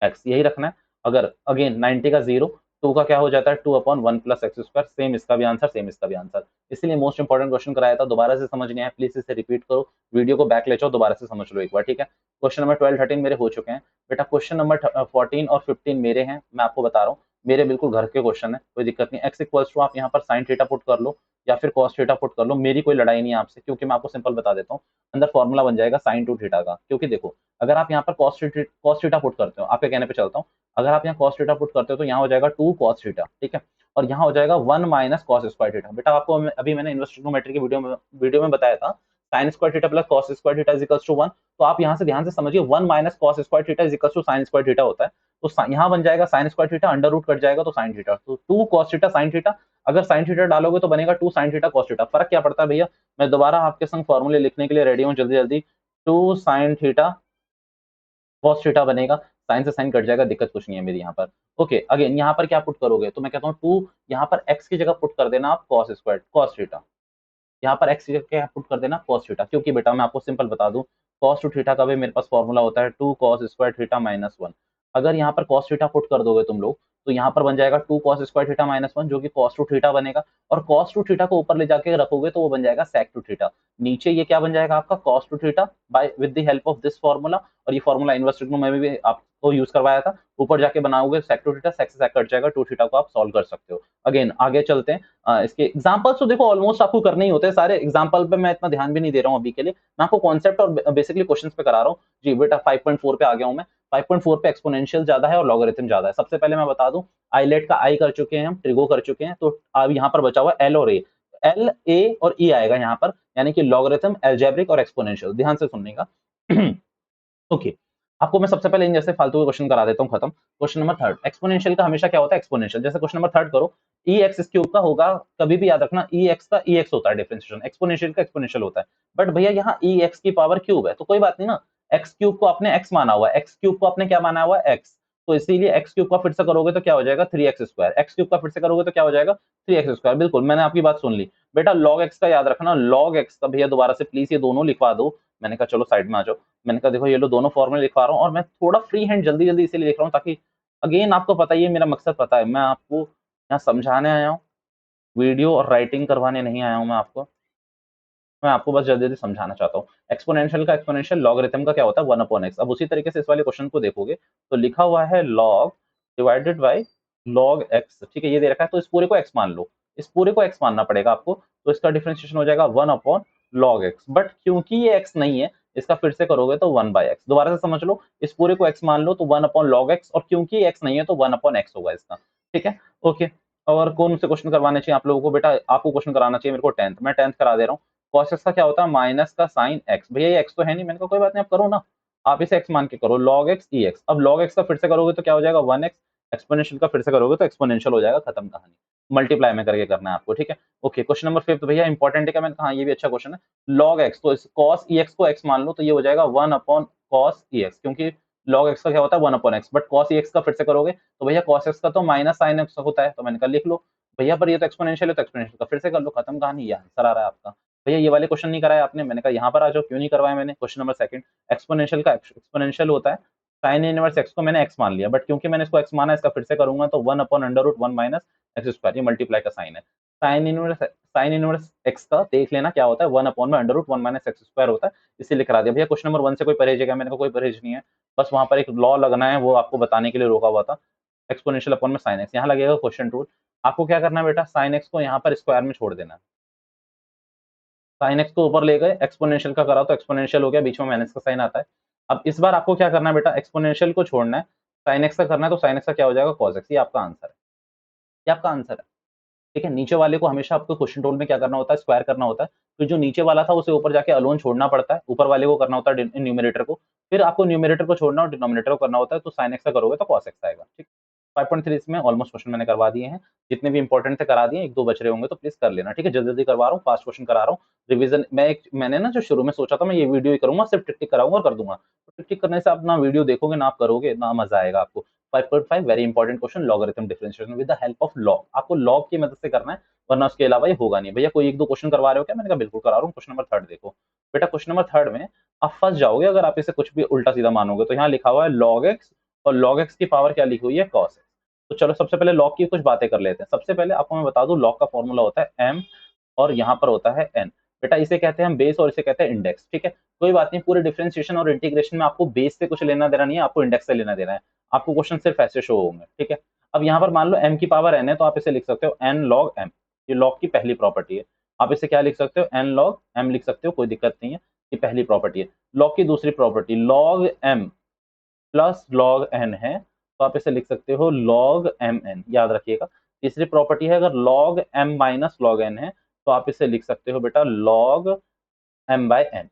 x, यही रखना है। अगर अगेन 90 का जीरो, टू का क्या हो जाता है? Two upon one plus X square. Same इसका भी आंसर, सेम इसका भी आंसर। इसलिए मोस्ट इंपॉर्टेंट क्वेश्चन कराया था, दोबारा से समझ नहीं आया प्लीज इसे रिपीट करो, वीडियो को बैक ले जाओ, दोबारा से समझ लो एक बार, ठीक है? क्वेश्चन नंबर 12, 13 मेरे हो चुके हैं बेटा। क्वेश्चन नंबर 14 और 15 मेरे हैं, मैं आपको बता रहा हूँ, मेरे बिल्कुल घर के क्वेश्चन है, कोई दिक्कत नहीं। एक्स इक्वल्स टू आप यहाँ पर साइन थीटा पुट कर लो या फिर कॉस थीटा पुट कर लो, मेरी कोई लड़ाई नहीं है आपसे, क्योंकि मैं आपको सिंपल बता देता हूँ, अंदर फॉर्मूला बन जाएगा साइन टू थीटा का। क्योंकि देखो, अगर आप यहाँ पर कॉस थीटा पुट करते हो, आपके कहने पे चलता हूँ, अगर आप यहाँ कॉस थीटा पुट करते हो तो यहाँ हो जाएगा टू कॉस थीटा, ठीक है? और यहाँ हो जाएगा one minus cos square theta. बेटा आपको अभी मैंने इन्वर्स ट्रिग्नोमेट्री की वीडियो में बताया था, sine square theta plus cos square theta is equals to one. तो आप यहाँ से ध्यान से समझिए, one minus cos square theta is equals to sine square theta होता है। तो यहाँ बन जाएगा sine square theta, under root cut जाएगा तो साइन थीटा, तो two cos theta sine theta. अगर साइन थीटा डालोगे तो बनेगा two sine theta cos theta. फर्क क्या पड़ता है भैया? मैं दोबारा आपके संग फॉर्मूले लिखने के लिए रेडी हूँ, जल्दी जल्दी। Two sine theta cos theta बनेगा, साइन से साइन कट जाएगा, दिक्कत कुछ नहीं है मेरी यहाँ पर। ओके, अगेन यहाँ पर क्या पुट करोगे? तो मैं कहता हूँ टू, यहाँ पर एक्स की जगह पुट कर देना आप कॉस स्क्वायर कॉस थीटा, यहाँ पर एक्स की जगह क्या पुट कर देना? Cos theta. क्योंकि बेटा मैं आपको सिंपल बता दूं, कॉस टू थीटा का भी मेरे पास फॉर्मूला होता है two cos square theta minus one. अगर यहाँ पर कॉस थीटा पुट कर दोगे तुम लोग, तो यहाँ पर बन जाएगा two cos square theta minus one, जो कि कॉस टू थीटा बनेगा। और कॉस टू थीटा को ऊपर ले जाके रखोगे तो वो बन जाएगा सेक टू थीटा। नीचे ये क्या बन जाएगा आपका? Cos two theta by with the help of this formula. और ये फॉर्मूला इनवर्स ट्रिग्नो में भी आपको यूज करवाया था। ऊपर जाके बनाओगे सेक टू थीटा, सेक से सेक कट जाएगा, टू थीटा को आप सॉल्व कर सकते हो। अगेन आगे चलते हैं। इसके एग्जांपल्स तो देखो ऑलमोस्ट आपको करने ही होते हैं सारे, एग्जांपल पे मैं इतना ध्यान भी नहीं दे रहा हूँ अभी के लिए, मैं आपको कॉन्सेप्ट और बेसिकली क्वेश्चंस पे करा रहा हूँ। जी बेटा 5.4 पे आ गया हूँ मैं। 5.4 पे एक्सपोनेंशियल ज्यादा है और लॉगरिथम ज्यादा है। सबसे पहले मैं बता दूं, आइलेट का आई कर चुके हैं हम, ट्रिगो कर चुके हैं, तो अब यहाँ पर बचा हुआ एल और ए। एल ए और ई आएगा यहाँ पर, यानी कि लॉगरिथम, एल्जेब्रिक और एक्सपोनेंशियल। ध्यान से सुनने का। ओके, आपको मैं सबसे पहले इन जैसे फालतू के क्वेश्चन करा देता हूँ खत्म। क्वेश्चन नंबर थर्ड, एक्सपोनेंशियल का हमेशा क्या होता है? एक्सपोनेंशियल। जैसे क्वेश्चन नंबर थर्ड करो, ई एक्स क्यूब का होगा, कभी भी याद रखना ई एक्स का ई एक्स होता है डिफरेंशिएशन, एक्सपोनेंशियल का एक्सपोनेंशियल होता है। बट भैया यहाँ ई एक्स की पावर क्यूब है, तो कोई बात नहीं ना, एक्स क्यूब को आपने एक्स माना हुआ है, एक्स क्यूब को आपने क्या माना हुआ है? एक्स। तो इसीलिए एक्स क्यूब का फिर से करोगे तो क्या हो जाएगा? Three x square. X cube का फिर से करोगे तो क्या हो जाएगा? Three x square. बिल्कुल, मैंने आपकी बात सुन ली बेटा। लॉग एक्स का याद रखना, लॉग एक्स का भैया दोबारा से प्लीज ये दोनों लिखवा दो। मैंने कहा चलो साइड में आ जाओ। मैंने कहा देखो ये लो दोनों फॉर्मूले लिखवा रहा हूँ, और मैं थोड़ा फ्री हैंड जल्दी जल्दी इसीलिए लिख रहा हूँ ताकि, अगेन आपको पता ही है मेरा मकसद पता है, मैं आपको यहाँ समझाने आया हूँ, वीडियो और राइटिंग करवाने नहीं आया हूँ मैं आपको बस जल्दी जल्दी समझाना चाहता हूँ। एक्सपोनेंशियल का एक्सपोनेंशियल, लॉगरिथम का क्या होता है? One upon x. अब उसी तरीके से इस वाले क्वेश्चन को देखोगे तो लिखा हुआ है log divided by log x, ठीक है? ये दे रखा है तो इस पूरे को एक्स मान लो, इस पूरे को एक्स मानना पड़ेगा आपको, तो इसका डिफरेंशिएशन हो जाएगा one upon log x. But क्योंकि ये एक्स नहीं है, इसका फिर से करोगे तो 1/x। दोबारा से समझ लो, इस पूरे को x मान लो तो 1/log x, और क्योंकि x नहीं है तो 1/x होगा इसका, ठीक है। ओके, और कौन से क्वेश्चन करवाने चाहिए आप लोगों को? बेटा आपको क्वेश्चन कराना चाहिए मेरे को 10th, मैं 10th करा दे रहा हूँ। cos x का क्या होता है? माइनस का साइन x। भैया ये x तो है नहीं, मैंने कहा कोई बात नहीं आप करो ना, आप इसे x मान के करो, log x ex। अब log x का फिर से करोगे तो क्या हो जाएगा? 1x। एक्सपोनेंशियल का फिर से करोगे तो एक्सपोनेंशियल हो जाएगा, खत्म कहानी। मल्टीप्लाई में करके करना है आपको, ठीक है। ओके, क्वेश्चन नंबर 5 भैया इंपॉर्टेंट है क्या? मैंने कहा हाँ, ये भी अच्छा क्वेश्चन है। log x, तो इस cos ex को x मान लो तो ये हो जाएगा 1/cos ex, क्योंकि log x का क्या होता है? 1/x, बट cos ex का फिर से करोगे तो भैया cos x का तो माइनस sin x होता है, तो मैंने कहा लिख लो भैया, पर ये तो एक्सपोनेंशियल है तो एक्सपोनेंशियल का फिर से कर लो, खत्म कहानी। ये आंसर आ रहा है आपका। भैया ये वाले क्वेश्चन नहीं कराया आपने, मैंने कहा यहाँ पर आ जाओ, क्यों नहीं करवाया मैंने? क्वेश्चन नंबर 2, एक्सपोनेंशियल का एक्सपोनेंशियल होता है, साइन इनवर्स x को मैंने x मान लिया, बट क्योंकि मैंने इसको x माना, इसका फिर से करूंगा तो 1/√1 माइनस एक्स स्क्वायर, ये मल्टीप्लाई का साइन है। साइन इनवर्स x का देख लेना क्या होता है? 1/√1 माइनस एक्स स्क्वायर होता है, इसीलिए करा दिया। भैया क्वेश्चन नंबर 1 से कोई परहेज है क्या? मैंने कहा कोई परहेज नहीं है, बस वहां पर एक लॉ लगना है, वो आपको बताने के लिए रोका हुआ था। एक्सपोनेंशियल अपॉन में साइन एक्स, यहाँ लगेगा क्वेश्चन रूल। आपको क्या करना है बेटा? साइन एक्स को यहाँ पर स्क्वायर में छोड़ देना है, साइन एक्स को ऊपर ले गए, एक्सपोनेंशियल का करा तो एक्सपोनेंशियल हो गया, बीच में माइनस का साइन आता है। अब इस बार आपको क्या करना है बेटा? एक्सपोनेंशियल को छोड़ना है, साइन एक्स का करना है, तो साइन एक्स का क्या हो जाएगा? Cos x. ये आपका आंसर है, ये आपका आंसर है, ठीक है। नीचे वाले को हमेशा आपको क्वेश्चन रूल में क्या करना होता है? स्क्वायर करना होता है। तो जो नीचे वाला था उसे ऊपर जाके अलोन छोड़ना पड़ता है, ऊपर वाले को करना होता है न्यूमरेटर को, फिर आपको न्यूमरेटर को छोड़ना और डिनोमिनेटर को करना होता है, तो साइन एक्स का करोगे तो कॉस एक्स आएगा, ठीक। 5.3 इसमें ऑलमोस्ट क्वेश्चन मैंने करवा दिए हैं, जितने भी इंपॉर्टेंट थे करा दिए, एक दो बच रहे होंगे तो प्लीज कर लेना, ठीक है। जल्दी जल्दी करवा रहा हूँ, फास्ट क्वेश्चन करा रहा हूँ। रिवीजन मैंने ना जो शुरू में सोचा था मैं ये वीडियो ही करूंगा, सिर्फ टिक टिक कराऊंगा और कर दूंगा, तो टिक टिक करने से आप ना वीडियो देखोगे ना आप करोगे ना, मजा आएगा आपको। 5.5 very important question, logarithm differentiation with the help of log, आपको लॉग की मदद से करना है, वरना उसके अलावा ये होगा नहीं। भैया कोई एक दो क्वेश्चन करवा रहे हो क्या? मैंने कहा बिल्कुल करा रहा हूँ। क्वेश्चन नंबर 3 देखो बेटा, क्वेश्चन नंबर 3 में आप फंस जाओगे अगर आप इसे कुछ भी उल्टा सीधा मानोगे। तो यहाँ लिखा हुआ है log x, और log x की पावर क्या लिखी हुई है? cos x। तो चलो सबसे पहले log की कुछ बातें कर लेते हैं। सबसे पहले आपको मैं बता दूं, log का फॉर्मूला होता है m, और यहाँ पर होता है n। बेटा इसे कहते हैं हम बेस और इसे कहते हैं इंडेक्स, ठीक है। कोई बात नहीं, पूरे डिफरेंशिएशन और इंटीग्रेशन में आपको बेस से कुछ लेना देना नहीं है, आपको इंडेक्स से लेना देना है। आपको क्वेश्चन सिर्फ ऐसे शो होंगे, ठीक है। अब यहाँ पर मान लो m की पावर n है, तो आप इसे लिख सकते हो n log m, ये log की पहली प्रॉपर्टी है। आप इसे क्या लिख सकते हो? n log m लिख सकते हो, कोई दिक्कत नहीं है, ये पहली प्रॉपर्टी है। log की दूसरी property log m plus log n है, तो आप इसे लिख सकते हो log mn, याद रखिएगा। तीसरी प्रॉपर्टी है अगर log m minus log n है, तो आप इसे लिख सकते हो बेटा log m/n,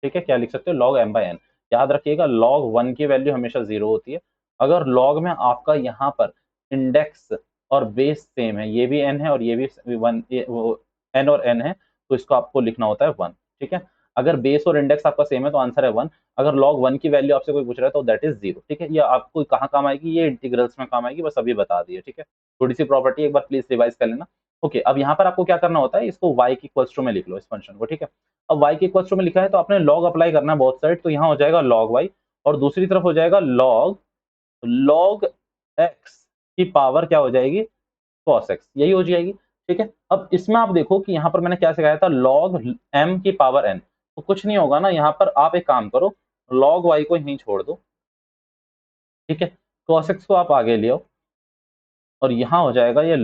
ठीक है। क्या लिख सकते हो? log m/n। याद रखिएगा log 1 की वैल्यू हमेशा 0 होती है। अगर log में आपका यहाँ पर इंडेक्स और बेस सेम है, ये भी n है और ये भी 1, n और n है, तो इसको आपको लिखना होता है 1, ठीक है। अगर बेस और इंडेक्स आपका सेम है तो आंसर है 1। अगर log 1 की वैल्यू आपसे कोई पूछ रहा है तो दैट इज 0, ठीक है। ये आपको कहाँ काम आएगी? ये इंटीग्रल्स में काम आएगी, बस अभी बता दिए, ठीक है। थोड़ी सी प्रॉपर्टी एक बार प्लीज रिवाइज कर लेना। ओके, अब यहाँ पर आपको क्या करना होता है? इसको y की इक्वल्स टू में लिख लो, इस फंक्शन को, ठीक है। अब y के इक्वल्स टू में लिखा है तो आपने log अप्लाई करना है बोथ साइड, तो यहाँ हो जाएगा log y, और दूसरी तरफ हो जाएगा log x की पावर क्या हो जाएगी? cos x, यही हो जाएगी, ठीक है। अब इसमें आप देखो कि यहाँ पर मैंने क्या सिखाया था? log m की पावर n, तो कुछ नहीं होगा ना, यहाँ पर आप एक काम करो, log y को यहीं छोड़ दो, ठीक है। cos x को आप आगे ले आओ, और यहाँ हो जाएगा ये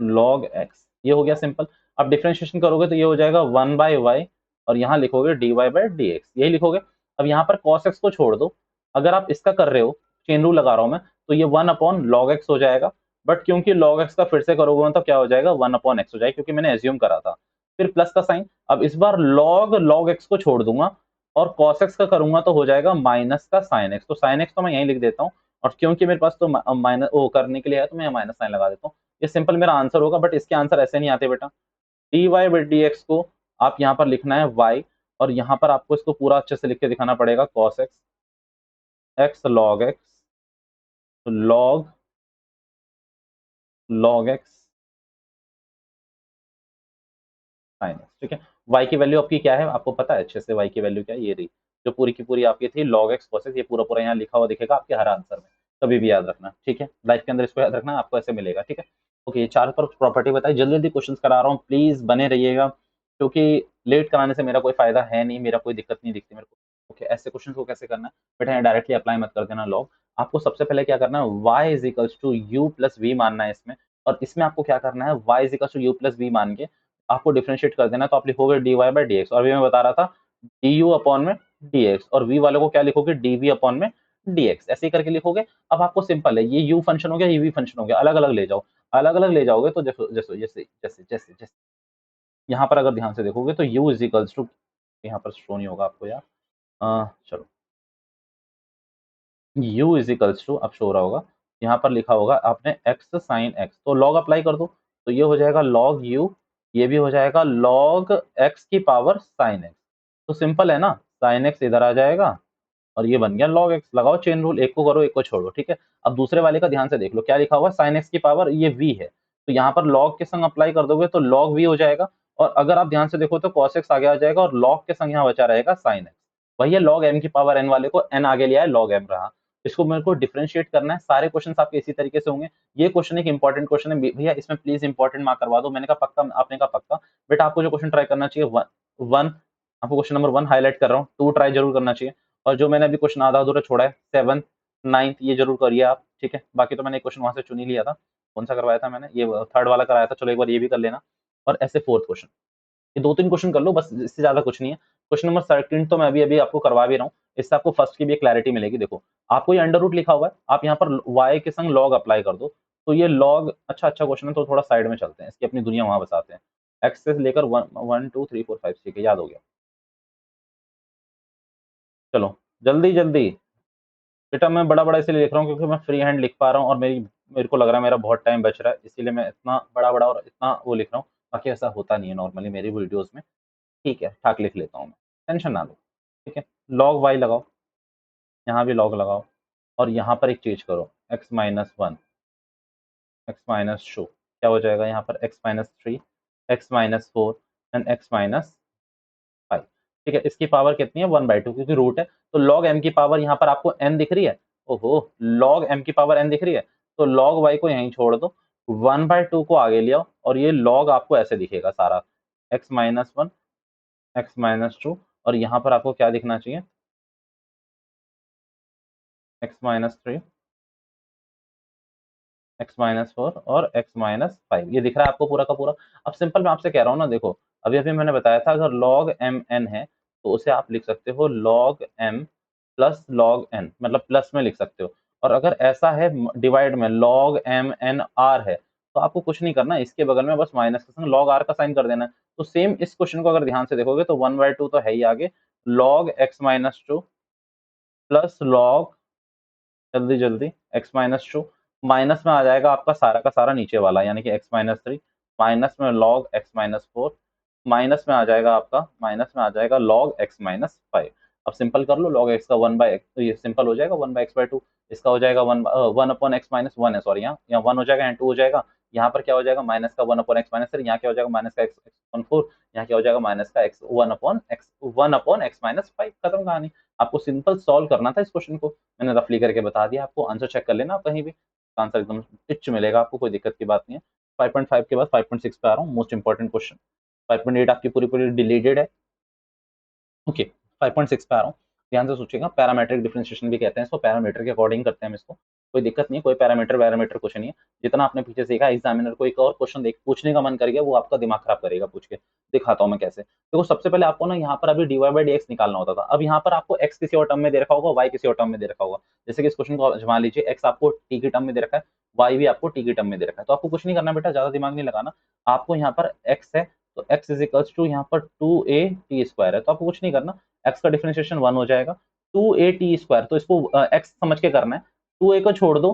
log x, ये हो गया सिंपल। अब डिफरेंशिएशन करोगे तो ये हो जाएगा 1/y, और यहाँ लिखोगे dy/dx, यही लिखोगे। अब यहाँ पर cos x को छोड़ दो, अगर आप इसका कर रहे हो, चेन रूल लगा रहा हूं मैं, तो ये 1/log x हो जाएगा, बट क्योंकि log x का फिर से करोगे तो क्या हो जाएगा? 1/x हो जाएगा, क्योंकि मैंने एज्यूम करा था। फिर प्लस का साइन, अब इस बार log x को छोड़ दूंगा, और cos x का करूंगा तो हो जाएगा माइनस का साइन x, तो साइन x तो मैं यहीं लिख देता हूँ, और क्योंकि मेरे पास तो माइनस वो करने के लिए है तो मैं माइनस साइन लगा देता हूँ। ये सिंपल मेरा आंसर होगा, बट इसके आंसर ऐसे नहीं आते बेटा। dy/dx को आप यहाँ पर लिखना है y, और यहाँ पर आपको इसको पूरा अच्छे से लिख के दिखाना पड़ेगा cos x, x log x, तो log x sin x, ठीक है। y की वैल्यू आपकी क्या है आपको पता है अच्छे से? y की वैल्यू क्या है? ये रही, जो पूरी की पूरी आपकी थी log x cos x, ये पूरा पूरा यहाँ लिखा हुआ दिखेगा आपके हर आंसर में, कभी भी याद रखना, ठीक है। लाइफ के अंदर इसको याद रखना, आपको ऐसे मिलेगा, ठीक है। ओके, ये चार पर प्रॉपर्टी बताई, जल्दी जल्दी क्वेश्चन करा रहा हूँ, प्लीज बने रहिएगा, क्योंकि लेट कराने से मेरा कोई फायदा है नहीं, मेरा कोई दिक्कत नहीं दिखती मेरे को। ओके, ऐसे क्वेश्चन को कैसे करना है बेटा? यहाँ डायरेक्टली अप्लाई मत कर देना लॉग। आपको सबसे पहले क्या करना है? y is equals to U plus V मानना है इसमें, और इसमें आपको क्या करना है? y is equals to U plus V मान के आपको डिफरेंशिएट कर देना, तो आप लिखोगे dy बाई डी एक्स, और अभी मैं बता रहा था du अपॉन में dx, और v वाले को क्या लिखोगे dv अपॉन में dx, ऐसे ही करके लिखोगे। अब आपको सिंपल है, ये u फंक्शन हो गया, ये v फंक्शन हो गया, अलग अलग ले जाओ, अलग अलग ले जाओगे तो जैसे जैसे जैसे जैसे जैसे जैसे यहाँ पर अगर ध्यान से देखोगे तो u इज इक्वल्स टू, यहाँ पर शो नहीं होगा आपको यार, चलो u इज इक्वल्स टू, अब शो रहा होगा, यहाँ पर लिखा होगा आपने x साइन x, तो log अप्लाई कर दो, तो ये हो जाएगा log u, ये भी हो जाएगा log x की पावर साइन x, तो सिंपल है ना, साइन x इधर आ जाएगा और ये बन गया log x। लगाओ चेन रूल, एक को करो एक को छोड़ो, ठीक है। अब दूसरे वाले का ध्यान से देख लो, क्या लिखा हुआ है, साइन x की पावर ये v है, तो यहाँ पर log के संग अप्लाई कर दोगे तो log v हो जाएगा, और अगर आप ध्यान से देखो तो cos x आगे आ जाएगा, और log के संग यहाँ बचा रहेगा sin x। वही है log m की पावर n वाले को n आगे लिया है, log m रहा। इसको मेरे को डिफरेंशिएट करना है, सारे क्वेश्चन आपके इसी तरीके से होंगे। ये क्वेश्चन एक इंपॉर्टेंट क्वेश्चन है भैया, इसमें प्लीज इंपॉर्टेंट मार्क करवा दो। मैंने कहा पक्का, आपने कहा पक्का, बेटा आपको जो क्वेश्चन ट्राई करना चाहिए वन, आपको क्वेश्चन नंबर 1 हाईलाइट कर रहा हूँ, 2 ट्राई जरूर करना चाहिए, और जो मैंने अभी क्वेश्चन आधा अधूरा छोड़ा है 7, 9th ये जरूर करिए आप, ठीक है। बाकी तो मैंने एक क्वेश्चन वहां से चुन ही लिया था, कौन सा करवाया था मैंने, ये थर्ड वाला कराया था, चलो एक बार ये भी कर लेना, और ऐसे फोर्थ क्वेश्चन, ये 2-3 क्वेश्चन कर लो बस, इससे ज्यादा कुछ नहीं है। क्वेश्चन नंबर 13 तो मैं अभी अभी आपको करवा भी रहा हूँ, इससे आपको फर्स्ट की भी क्लैरिटी मिलेगी। देखो आपको ये अंडर रूट लिखा हुआ है, आप यहाँ पर y के संग log अप्लाई कर दो, तो ये log, अच्छा अच्छा क्वेश्चन है, तो थोड़ा साइड में चलते हैं, इसकी अपनी दुनिया वहां बसाते हैं। x से लेकर 1 2 3 4 5 ठीक है, याद हो गया, चलो जल्दी जल्दी। बेटा मैं बड़ा बड़ा इसलिए लिख रहा हूँ क्योंकि मैं फ्री हैंड लिख पा रहा हूँ, और मेरे को लग रहा है मेरा बहुत टाइम बच रहा है, इसीलिए मैं इतना बड़ा बड़ा और इतना वो लिख रहा हूँ। बाकी ऐसा होता नहीं है नॉर्मली मेरी वीडियोस में, ठीक है, ठाक लिख लेता हूँ मैं, टेंशन ना लो, ठीक है। लॉग वाई लगाओ, यहाँ भी लॉग लगाओ, और यहाँ पर एक चीज करो, x माइनस 1, एक्स माइनस 2, क्या हो जाएगा यहाँ पर, x minus 3, x minus 4 and x minus 5, ठीक है। इसकी पावर कितनी है, 1/2, क्योंकि रूट है, तो log m की पावर यहाँ पर आपको n दिख रही है, ओहो, log m की पावर n दिख रही है, तो log y को यहीं छोड़ दो, 1/2 को आगे ले आओ, और ये log आपको ऐसे दिखेगा सारा, x माइनस 1, एक्स माइनस 2, और यहाँ पर आपको क्या दिखना चाहिए, एक्स माइनस 3, एक्स माइनस 4 और एक्स माइनस 5, ये दिख रहा है आपको पूरा का पूरा। अब सिंपल मैं आपसे कह रहा हूँ ना, देखो अभी अभी मैंने बताया था, अगर log m n है तो उसे आप लिख सकते हो log m plus log n, मतलब प्लस में लिख सकते हो। और अगर ऐसा है डिवाइड में log m n r है, तो आपको कुछ नहीं करना, इसके बगल में बस माइनस के संग log r का साइन कर देना है। तो सेम इस क्वेश्चन को अगर ध्यान से देखोगे तो 1/2 तो है ही आगे, log x minus 2 plus log, जल्दी जल्दी, x माइनस 2, माइनस में आ जाएगा आपका सारा का सारा नीचे वाला, यानी कि x माइनस 3, माइनस में log x माइनस 4, माइनस में आ जाएगा आपका, माइनस में आ जाएगा log x माइनस 5। अब सिंपल कर लो, log x का 1/x, तो ये सिंपल हो जाएगा 1/x/2, इसका हो जाएगा 1 अपॉन एक्स माइनस 1 है, सॉरी यहाँ 1 हो जाएगा एंड 2 हो जाएगा, यहाँ पर क्या हो जाएगा माइनस का 1 अपॉन एक्स माइनस 3, यहाँ क्या हो जाएगा माइनस का x अपॉन 4, यहाँ क्या हो जाएगा माइनस का x 1 अपॉन एक्स माइनस 5, खत्म कहानी। आपको सिंपल सॉल्व करना था इस क्वेश्चन को, मैंने रफली करके बता दिया आपको, आंसर चेक कर लेना आप कहीं भी, आंसर एकदम टिच मिलेगा आपको, कोई दिक्कत की बात नहीं है। 5.5 के बाद 5.6 पे आ रहा हूँ, मोस्ट इंपॉर्टेंट क्वेश्चन। 5.8 आपकी पूरी पूरी डिलीटेड है, ओके। 5.6 पे आ रहा हूँ, ध्यान से सोचिएगा, पैरामीट्रिक डिफरेंशिएशन भी कहते हैं इसको, पैरामीटर के अकॉर्डिंग करते हैं हम इसको, कोई दिक्कत नहीं है, कोई पैरामीटर वैरामीटर कुछ नहीं है। जितना आपने पीछे सीखा, एग्जामिनर को एक और क्वेश्चन देख पूछने का मन कर गया, वो आपका दिमाग खराब करेगा पूछ के, दिखाता हूँ मैं कैसे। देखो सबसे पहले आपको ना यहाँ पर अभी dy बाई dx निकालना होता था, अब यहाँ पर आपको x किसी और टर्म में दे रखा होगा, y किसी और टर्म में दे रखा होगा। जैसे कि इस क्वेश्चन को आजमा लीजिए, x आपको t की टर्म में दे रखा है, y भी आपको t की टर्म में दे रखा है, तो आपको कुछ नहीं करना बेटा, ज्यादा दिमाग नहीं लगाना। आपको यहाँ पर x है, तो x इज इक्वल्स टू यहाँ पर 2a t² है, तो आपको कुछ नहीं करना, x का डिफरेंशिएशन 1 हो जाएगा, 2a t², तो इसको x समझ के करना है, 2a को छोड़ दो,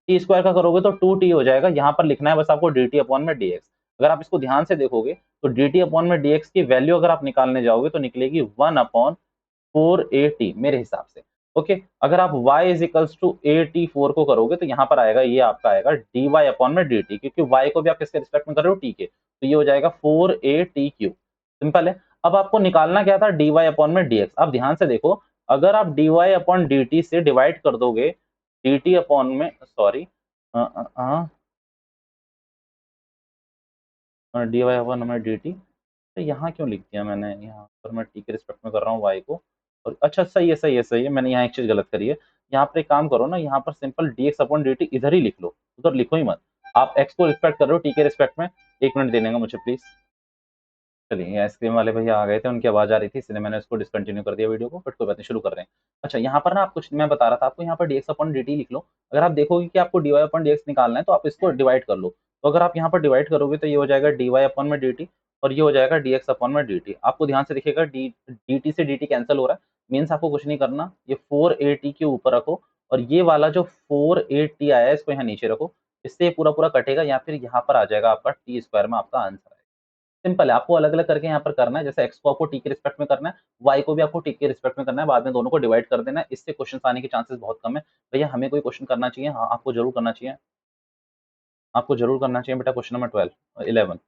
t² का करोगे तो 2t हो जाएगा, यहाँ पर लिखना है बस आपको dt अपॉन में dx। अगर आप इसको ध्यान से देखोगे तो dt अपॉन में dx की वैल्यू अगर आप निकालने जाओगे तो निकलेगी 1/4at मेरे हिसाब से, ओके। अगर आप y is equals to at4 को करोगे तो यहाँ पर आएगा, ये आपका आएगा dy अपॉन में dt, क्योंकि y को भी आप किसके रिस्पेक्ट में कर रहे हो, t के, तो ये हो जाएगा 4at3, सिंपल है। अब आपको निकालना क्या था, dy अपॉन में dx। अब ध्यान से देखो, अगर आप dy अपॉन dt से डिवाइड कर दोगे dt अपॉन में, सॉरी dy अपॉन में dt, तो यहाँ क्यों लिख दिया मैंने, यहाँ पर मैं t के रिस्पेक्ट में कर रहा हूँ y को, और अच्छा सही है सही है सही है, मैंने यहाँ एक चीज गलत करी है। यहाँ पर एक काम करो ना, यहाँ पर सिंपल dx अपॉन dt इधर ही लिख लो, उधर लिखो ही मत, आप x को रिस्पेक्ट कर रहे हो t के रिस्पेक्ट में। एक मिनट देने का मुझे प्लीज, चलिए, ये आइसक्रीम वाले भैया आ गए थे, उनकी आवाज़ आ रही थी, इसलिए मैंने इसको डिसकंटिन्यू कर दिया वीडियो को, बट कोई बात नहीं, शुरू कर रहे हैं। अच्छा, यहाँ पर ना आप कुछ मैं बता रहा था आपको, यहाँ पर dx अपॉन dt लिख लो। अगर आप देखोगे कि आपको dy अपॉन dx निकालना है, तो आप इसको डिवाइड कर लो। तो अगर आप यहाँ पर डिवाइड करोगे तो ये हो जाएगा dy अपॉन में dt, और ये हो जाएगा dx अपॉन में dt। आपको ध्यान से दिखेगा dt से dt कैंसिल हो रहा है, मीन्स आपको कुछ नहीं करना, ये 4at के ऊपर रखो, और ये वाला जो 4at आया है इसको यहाँ नीचे रखो, इससे ये पूरा पूरा कटेगा, या फिर यहाँ पर आ जाएगा आपका टी स्क्वायर में आपका आंसर है। सिंपल है, आपको अलग-अलग करके यहाँ पर करना है, जैसे x को आपको t के रिस्पेक्ट में करना है, y को भी आपको t के रिस्पेक्ट में करना है, बाद में दोनों को डिवाइड कर देना है, इससे क्वेश्चंस आने के चांसेस बहुत कम है। भैया हमें कोई क्वेश्चन करना चाहिए? हाँ, आपको ज़रूर करना चाहिए। आपको ज़रूर करना चाहिए बेटा क्वेश्चन नंबर 12 11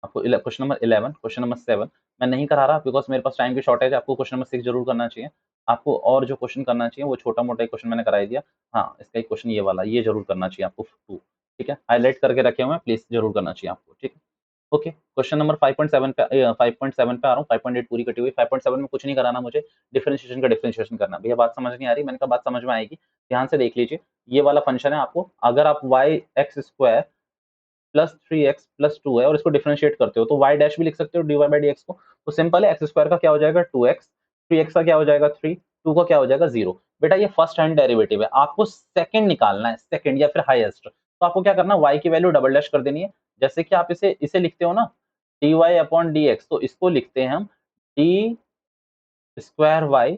आपको क्वेश्चन नंबर 11, क्वेश्चन नंबर 7 मैं नहीं करा रहा बिकॉज़ मेरे पास टाइम की शॉर्टेज है, आपको क्वेश्चन नंबर 6 ज़रूर करना चाहिए। आपको और जो क्वेश्चन करना चाहिए वो छोटा-मोटा एक क्वेश्चन मैंने करा ही दिया। हाँ, इसका एक क्वेश्चन ये वाला, ये ज़रूर करना चाहिए आपको 2, ठीक है? हाइलाइट करके रखे हुए हैं, प्लीज़ ज़रूर करना चाहिए आपको, ठीक है? ओके, क्वेश्चन नंबर 5.7 पे 5.7 पे आ रहा हूँ, 5.8 पूरी कटी हुई, 5.7 में कुछ नहीं कराना मुझे, डिफरेंशिएशन का डिफरेंशिएशन करना है। भैया बात समझ नहीं आ रही? मैंने कहा बात समझ में आएगी, ध्यान से देख लीजिए। ये वाला फंक्शन है आपको, अगर आप yx square plus 3x plus 2 है और इसको डिफरेंशिएट करते हो, तो y डैश भी लिख सकते हो dy बाई dx को। तो सिंपल है, x स्क्वायर का क्या हो जाएगा 2x, 3x का क्या हो जाएगा 3, 2 का क्या हो जाएगा 0। बेटा ये फर्स्ट हैंड डेरिवेटिव है, आपको सेकंड निकालना है, सेकंड या फिर हाईएस्ट। तो आपको क्या करना है, y की वैल्यू डबल डैश कर देनी है। जैसे कि आप इसे इसे लिखते हो ना dy अपॉन dx, तो इसको लिखते हैं हम d square y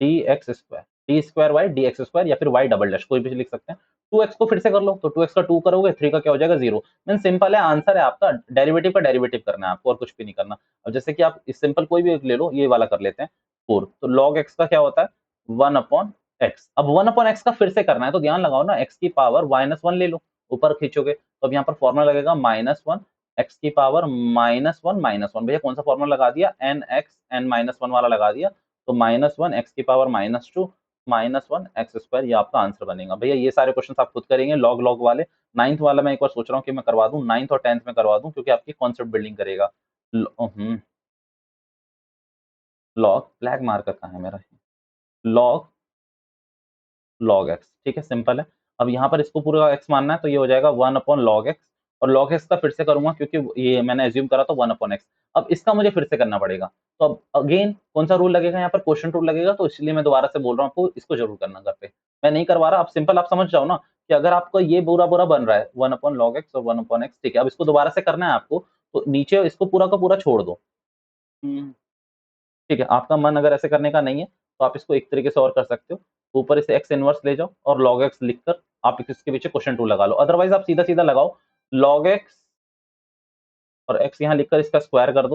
dx square, D square Y D X square, या फिर वाई डबल डैश, कोई भी लिख सकते हैं। 2x को फिर से कर लो, तो 2x का 2 करोगे, 3 का क्या हो जाएगा 0। मीन सिंपल है, आंसर है आपका, डेरिवेटिव का डेरिवेटिव करना है आपको, और कुछ भी नहीं करना। अब जैसे कि आप इस सिंपल कोई भी एक ले लो, ये वाला कर लेते हैं 4, तो log x का क्या होता है 1 अपॉन x। अब 1 अपॉन x का फिर से करना है, तो ध्यान लगाओ ना, x की पावर -1 ले लो, ऊपर खींचोगे तो अब यहाँ पर फॉर्मूला लगेगा -1 x की पावर -1 भैया कौन सा फॉर्मूला लगा दिया, nx n-1 वाला लगा दिया, तो -1 x की पावर -2 -1 एक्स स्क्वायर, ये आपका आंसर बनेगा। भैया ये सारे क्वेश्चन आप खुद करेंगे, लॉग लॉग वाले। 9th वाला मैं एक बार सोच रहा हूँ कि मैं करवा दूं, 9th और 10th में करवा दूं, क्योंकि आपकी कॉन्सेप्ट बिल्डिंग करेगा। लॉग ब्लैक मार्कर कहाँ है मेरा, लॉग लॉग एक्स, ठीक है, सिंपल है। अब यहाँ पर इसको पूरा एक्स मानना है, तो ये हो जाएगा 1 अपॉन लॉग एक्स, और लॉग एक्स का फिर से करूंगा क्योंकि ये मैंने एज्यूम करा था 1 अपॉन एक्स। अब इसका मुझे फिर से करना पड़ेगा, तो अब अगेन कौन सा रूल लगेगा यहाँ पर, क्वेश्चन रूल लगेगा, तो इसलिए मैं दोबारा से बोल रहा हूँ आपको, इसको जरूर करना घर पे, मैं नहीं करवा रहा। अब सिंपल आप समझ जाओ ना कि अगर आपका ये बुरा बुरा बन रहा है 1 अपॉन लॉग एक्स और 1 अपॉन एक्स, ठीक है, अब इसको दोबारा से करना है आपको, तो नीचे इसको पूरा का पूरा छोड़ दो। हम्म, ठीक है, आपका मन अगर ऐसे करने का नहीं है, तो आप इसको एक तरीके से और कर सकते हो, ऊपर इसे एक्स इनवर्स ले जाओ और लॉग एक्स लिखकर आप इसके पीछे क्वेश्चन टू लगा लो, अदरवाइज आप सीधा सीधा लगाओ लॉग एक्स और एक्स यहाँ लिखकर इसका स्क्वायर कर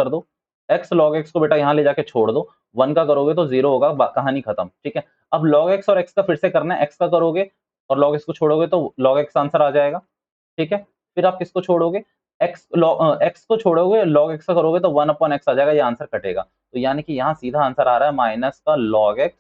दो, एक्स लॉग एक्स को बेटा यहाँ ले जाके छोड़ दो, 1 का करोगे तो 0 होगा, कहानी खत्म, ठीक है। अब लॉग एक्स और एक्स का फिर से करना है, एक्स का करोगे और लॉग एक्स को छोड़ोगे तो लॉग एक्स आंसर आ जाएगा, ठीक है। फिर आप किसको छोड़ोगे, एक्स को छोड़ोगे, लॉग एक्स का करोगे तो 1 अपॉन एक्स आ जाएगा, ये आंसर कटेगा। तो यानी कि यहाँ सीधा आंसर आ रहा है माइनस का लॉग एक्स,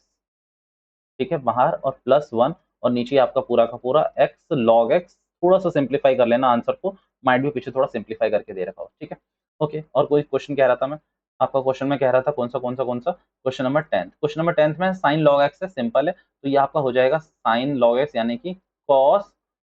ठीक है, बाहर, और +1, और नीचे आपका पूरा का पूरा एक्स लॉग एक्स। थोड़ा सा सिंप्लीफाई कर लेना आंसर को, माइंड भी पीछे थोड़ा सिंप्लीफाई करके दे रखा हो, ठीक है। ओके, और कोई क्वेश्चन कह रहा था मैं, आपका क्वेश्चन में कह रहा था कौन सा question number 10th, question number 10th में साइन लॉग एक्स है, सिंपल है, तो ये आपका हो जाएगा साइन लॉग एक्स, यानी कि कॉस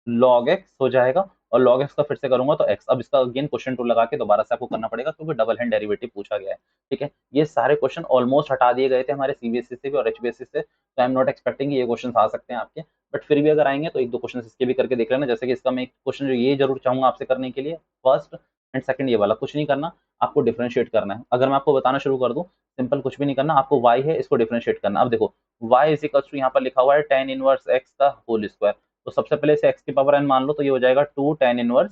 लॉग एक्स हो जाएगा, और लॉग एक्स का फिर से करूंगा तो एक्स। अब इसका अगेन क्वेश्चन टू लगा के दोबारा से आपको करना पड़ेगा, क्योंकि डबल हैंड डेरिवेटिव पूछा गया है, ठीक है। ये सारे क्वेश्चन ऑलमोस्ट हटा दिए गए थे हमारे सीबीएसई से भी और एचबीएसई से, तो आई एम नॉट एक्सपेक्टिंग ये क्वेश्चन आ सकते हैं आपके, बट फिर भी अगर आएंगे तो एक दो क्वेश्चन इसके भी करके देख लेना। जैसे कि इसका मैं एक क्वेश्चन जो ये जरूर चाहूंगा आपसे करने के लिए, फर्स्ट एंड सेकंड, ये वाला कुछ नहीं करना, आपको डिफरेंशिएट करना है। अगर मैं आपको बताना शुरू कर दूं, सिंपल कुछ भी नहीं करना, आपको y है इसको डिफरेंशिएट करना। अब देखो y इज इक्वल टू यहाँ पर लिखा हुआ है tan इनवर्स x का होल स्क्वायर, तो सबसे पहले इसे x की पावर n मान लो, तो ये हो जाएगा 2 tan इनवर्स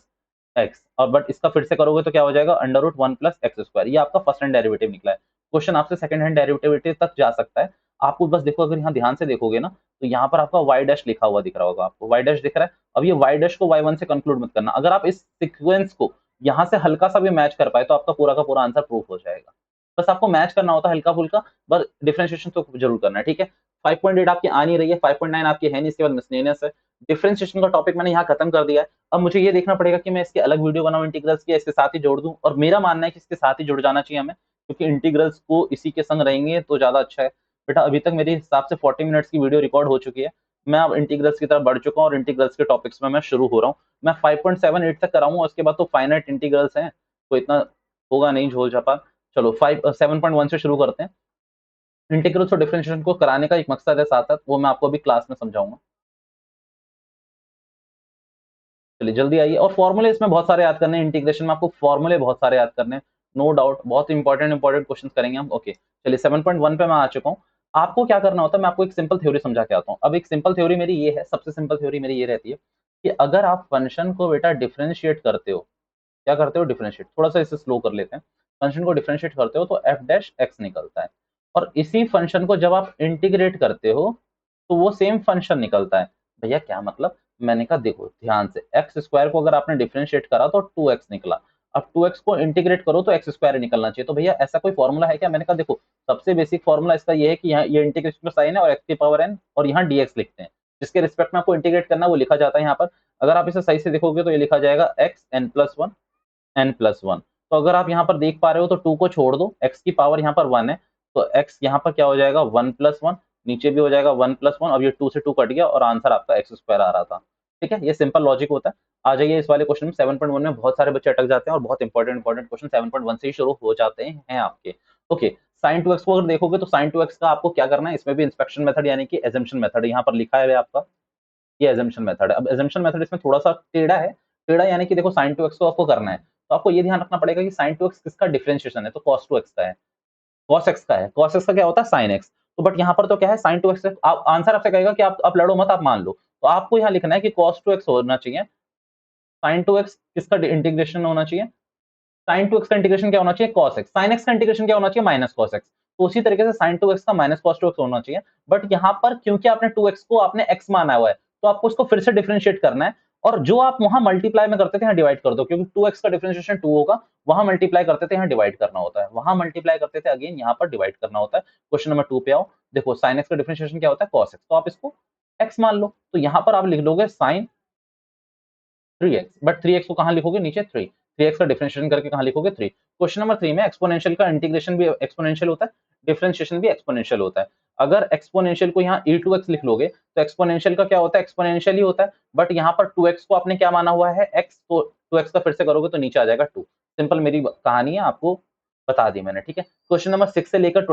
x, और बट इसका फिर से करोगे तो क्या हो जाएगा under root 1 plus X square. ये आपका फर्स्ट हैंड डेरिवेटिव निकला है। क्वेश्चन आपसे सेकंड हैंड डेरिवेटिव तक जा सकता है, आपको बस देखो, अगर यहाँ ध्यान से देखोगे ना, तो यहाँ पर आपका y डैश लिखा हुआ दिख रहा होगा, आपको y डैश दिख रहा है। अब ये y डैश को y1 से कंक्लूड मत करना, अगर आप इस सीक्वेंस को यहाँ से हल्का सा भी मैच कर पाए तो आपका पूरा का पूरा आंसर प्रूफ हो जाएगा। बस आपको मैच करना होता है हल्का फुल्का, बस डिफरेंशिएशन तो जरूर करना है, ठीक है। 5.8 आपकी आ नहीं रही है, 5.9 आपकी है नहीं, इसके बाद मिसलेनियस है। डिफरेंशिएशन का टॉपिक मैंने यहाँ खत्म कर दिया है। अब मुझे ये देखना पड़ेगा कि मैं इसके अलग वीडियो बनाऊं इंटीग्रल्स की, इसके साथ ही जोड़ दूं, और मेरा मानना है कि इसके साथ ही जुड़ जाना चाहिए हमें, क्योंकि इंटीग्रल्स को इसी के संग रहेंगे तो ज्यादा अच्छा है। बेटा अभी तक मेरे हिसाब से 40 मिनट्स की वीडियो रिकॉर्ड हो चुकी है, मैं अब इंटीग्रल्स की तरफ बढ़ चुका हूँ और इंटीग्रल्स के टॉपिक्स में मैं शुरू हो रहा हूँ। मैं 5.7 8 तक कराऊंगा, उसके बाद तो फाइनाइट इंटीग्रल्स हैं, तो इतना होगा नहीं झोल झापा। चलो 7.1 से शुरू करते हैं। इंटीग्रल और डिफरेंशिएशन को कराने का एक मकसद है साथ साथ, वो मैं आपको अभी क्लास में समझाऊंगा। चलिए जल्दी आइए। और फॉर्मूले इसमें बहुत सारे याद करने हैं, इंटीग्रेशन में आपको फॉर्मूले बहुत सारे याद करने हैं, नो डाउट बहुत इंपॉर्टेंट क्वेश्चन करेंगे हम। ओके चलिए 7.1 पे मैं आ चुका हूँ। आपको क्या करना होता है, मैं आपको एक सिंपल थ्योरी समझा के आता हूँ। अब एक सिंपल थ्योरी मेरी ये है, सबसे सिंपल थ्योरी मेरी ये रहती है कि अगर आप फंक्शन को बेटा डिफरेंशिएट करते हो, क्या करते हो डिफरेंशिएट, थोड़ा सा इसे स्लो कर लेते हैं। फंक्शन को डिफरेंशिएट करते हो तो एफ डैश एक्स निकलता है, और इसी फंक्शन को जब आप इंटीग्रेट करते हो तो वो सेम फंक्शन निकलता है। भैया क्या मतलब, मैंने कहा देखो ध्यान से, एक्स स्क्वायर को अगर आपने डिफरेंशिएट करा तो 2x निकला, अब 2x को इंटीग्रेट करो तो एक्स स्क्वायर निकलना चाहिए। तो भैया ऐसा कोई फॉर्मूला है क्या? मैंने कहा देखो सबसे बेसिक फॉर्मूला इसका ये है कि यहाँ ये इंटीग्रेशन का साइन है और एक्स की पावर n और यहाँ dx लिखते हैं, जिसके रिस्पेक्ट में आपको इंटीग्रेट करना वो लिखा जाता है यहाँ पर। अगर आप इसे सही से देखोगे तो ये लिखा जाएगा X N plus one n plus one. तो अगर आप यहाँ पर देख पा रहे हो तो 2 को छोड़ दो, x की पावर यहाँ पर 1 है, तो x यहाँ पर क्या हो जाएगा 1 प्लस वन, नीचे भी हो जाएगा 1 प्लस वन। अब ये 2 से 2 कट गया और आंसर आपका एक्स स्क्वायर आ रहा था। ठीक है, ये सिंपल लॉजिक होता है। आ जाइए इस वाले क्वेश्चन में। 7.1 में बहुत सारे बच्चे अटक जाते हैं और बहुत इंपॉर्टेंट क्वेश्चन 7.1 से ही शुरू हो जाते हैं आपके। ओके साइन टू एक्स को अगर देखोगे तो साइन टू एक्स का आपको क्या करना है, इसमें भी इंस्पेक्शन मेथड यानी कि एजम्पशन मेथड यहाँ पर लिखा है आपका, ये एजम्पशन मेथड है। अब एजम्पशन मेथड इसमें थोड़ा सा टेढ़ा है, टेढ़ा यानी कि देखो साइन टू एक्स को आपको करना है तो आपको ये ध्यान रखना पड़ेगा कि साइन टू एक्स किसका डिफरेंशिएशन है, तो कॉस टू एक्स का है, कॉस एक्स का है। कॉस एक्स का क्या होता है साइन एक्स। तो बट यहाँ पर तो क्या है साइन टू एक्स, आप आंसर आपसे कहेगा कि आप लड़ो मत, आप मान लो। तो आपको यहाँ लिखना है कि कॉस टू एक्स होना चाहिए, साइन टू एक्स किसका इंटीग्रेशन होना चाहिए, साइन टू एक्स का इंटीग्रेशन क्या होना चाहिए कॉस एक्स, साइन एक्स का इंटीग्रेशन क्या होना चाहिए माइनस कॉस एक्स। तो उसी तरीके से साइन टू एक्स का माइनस कॉस टू एक्स होना चाहिए। बट यहाँ पर क्योंकि आपने टू एक्स को आपने एक्स माना हुआ है तो आपको उसको फिर से डिफरेंशिएट करना है, और जो आप वहां मल्टीप्लाई में करते थे यहाँ डिवाइड कर दो, क्योंकि टू एक्स का डिफरेंशिएशन टू होगा, वहां मल्टीप्लाई करते थे यहाँ डिवाइड करना होता है, वहां मल्टीप्लाई करते थे अगेन यहाँ पर डिवाइड करना होता है। क्वेश्चन नंबर 2 पे आओ, देखो साइन एक्स का डिफरेंशिएशन क्या होता है कॉस एक्स, तो आप इसको एक्स मान लो, तो यहाँ पर आप लिख लोगे साइन 3x, बट 3x को कहां लिखोगे नीचे 3, 3x का डिफरेंशिएशन करके कहां लिखोगे 3। क्वेश्चन नंबर 3 में एक्सपोनेंशियल का इंटीग्रेशन भी एक्सपोनेंशियल होता है, डिफरेंशिएशन भी एक्सपोनेंशियल होता है। अगर एक्सपोनेंशियल को यहाँ e2x लिख लोगे तो एक्सपोनेंशियल का क्या होता है एक्सपोनेंशियल ही होता है, बट यहाँ पर 2x को आपने क्या माना हुआ है x, तो 2x का फिर से करोगे तो नीचे आ जाएगा 2। सिंपल मेरी कहानी है, आपको बता दी मैंने। ठीक है, क्वेश्चन नंबर 6 से लेकर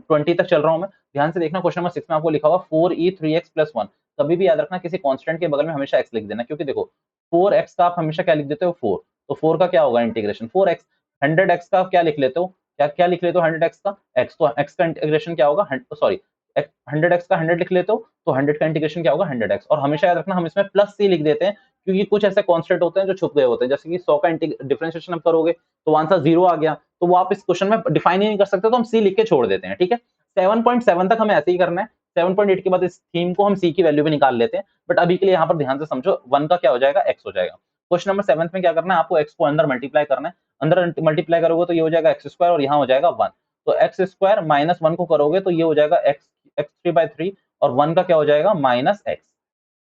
20 तक चल रहा हूं मैं, ध्यान से देखना। क्वेश्चन नंबर 6 में आपको लिखा हुआ 4e3x+1, कभी भी याद रखना किसी कांस्टेंट के बगल में हमेशा x लिख देना, क्योंकि देखो 4x का आप हमेशा क्या लिख देते हो 4, तो 4 का क्या होगा इंटीग्रेशन 4x। 100x का क्या लिख लेते हो, क्या क्या लिख लेते हो 100x का x, तो x का इंटीग्रेशन क्या होगा, सॉरी 100x का 100 लिख लेते हो तो 100 का इंटीग्रेशन क्या होगा 100x। और हमेशा याद रखना हम इसमें प्लस c लिख देते हैं, क्योंकि कुछ ऐसे कांस्टेंट होते हैं जो छुप गए होते हैं, जैसे कि 100 का डिफरेंशिएशन आप करोगे तो आंसर 0 आ गया, तो वो आप इस क्वेश्चन में डिफाइन ही नहीं कर सकते, तो हम c लिख के छोड़ देते हैं। ठीक है, 7.7 तक हमें ऐसे ही करना है, 7.8 के बाद इस थीम को हम c की वैल्यू भी निकाल लेते हैं, बट अभी के लिए यहाँ पर ध्यान से समझो 1 का क्या हो जाएगा x हो जाएगा। क्वेश्चन नंबर 7 में क्या करना है, आपको x को अंदर मल्टीप्लाई करना है, अंदर मल्टीप्लाई करोगे तो ये हो जाएगा एक्स स्क्वायर और यहाँ हो जाएगा 1, तो एक्स स्क्वायर माइनस 1 को करोगे तो ये हो जाएगा x3/3 और 1 का क्या हो जाएगा माइनस x।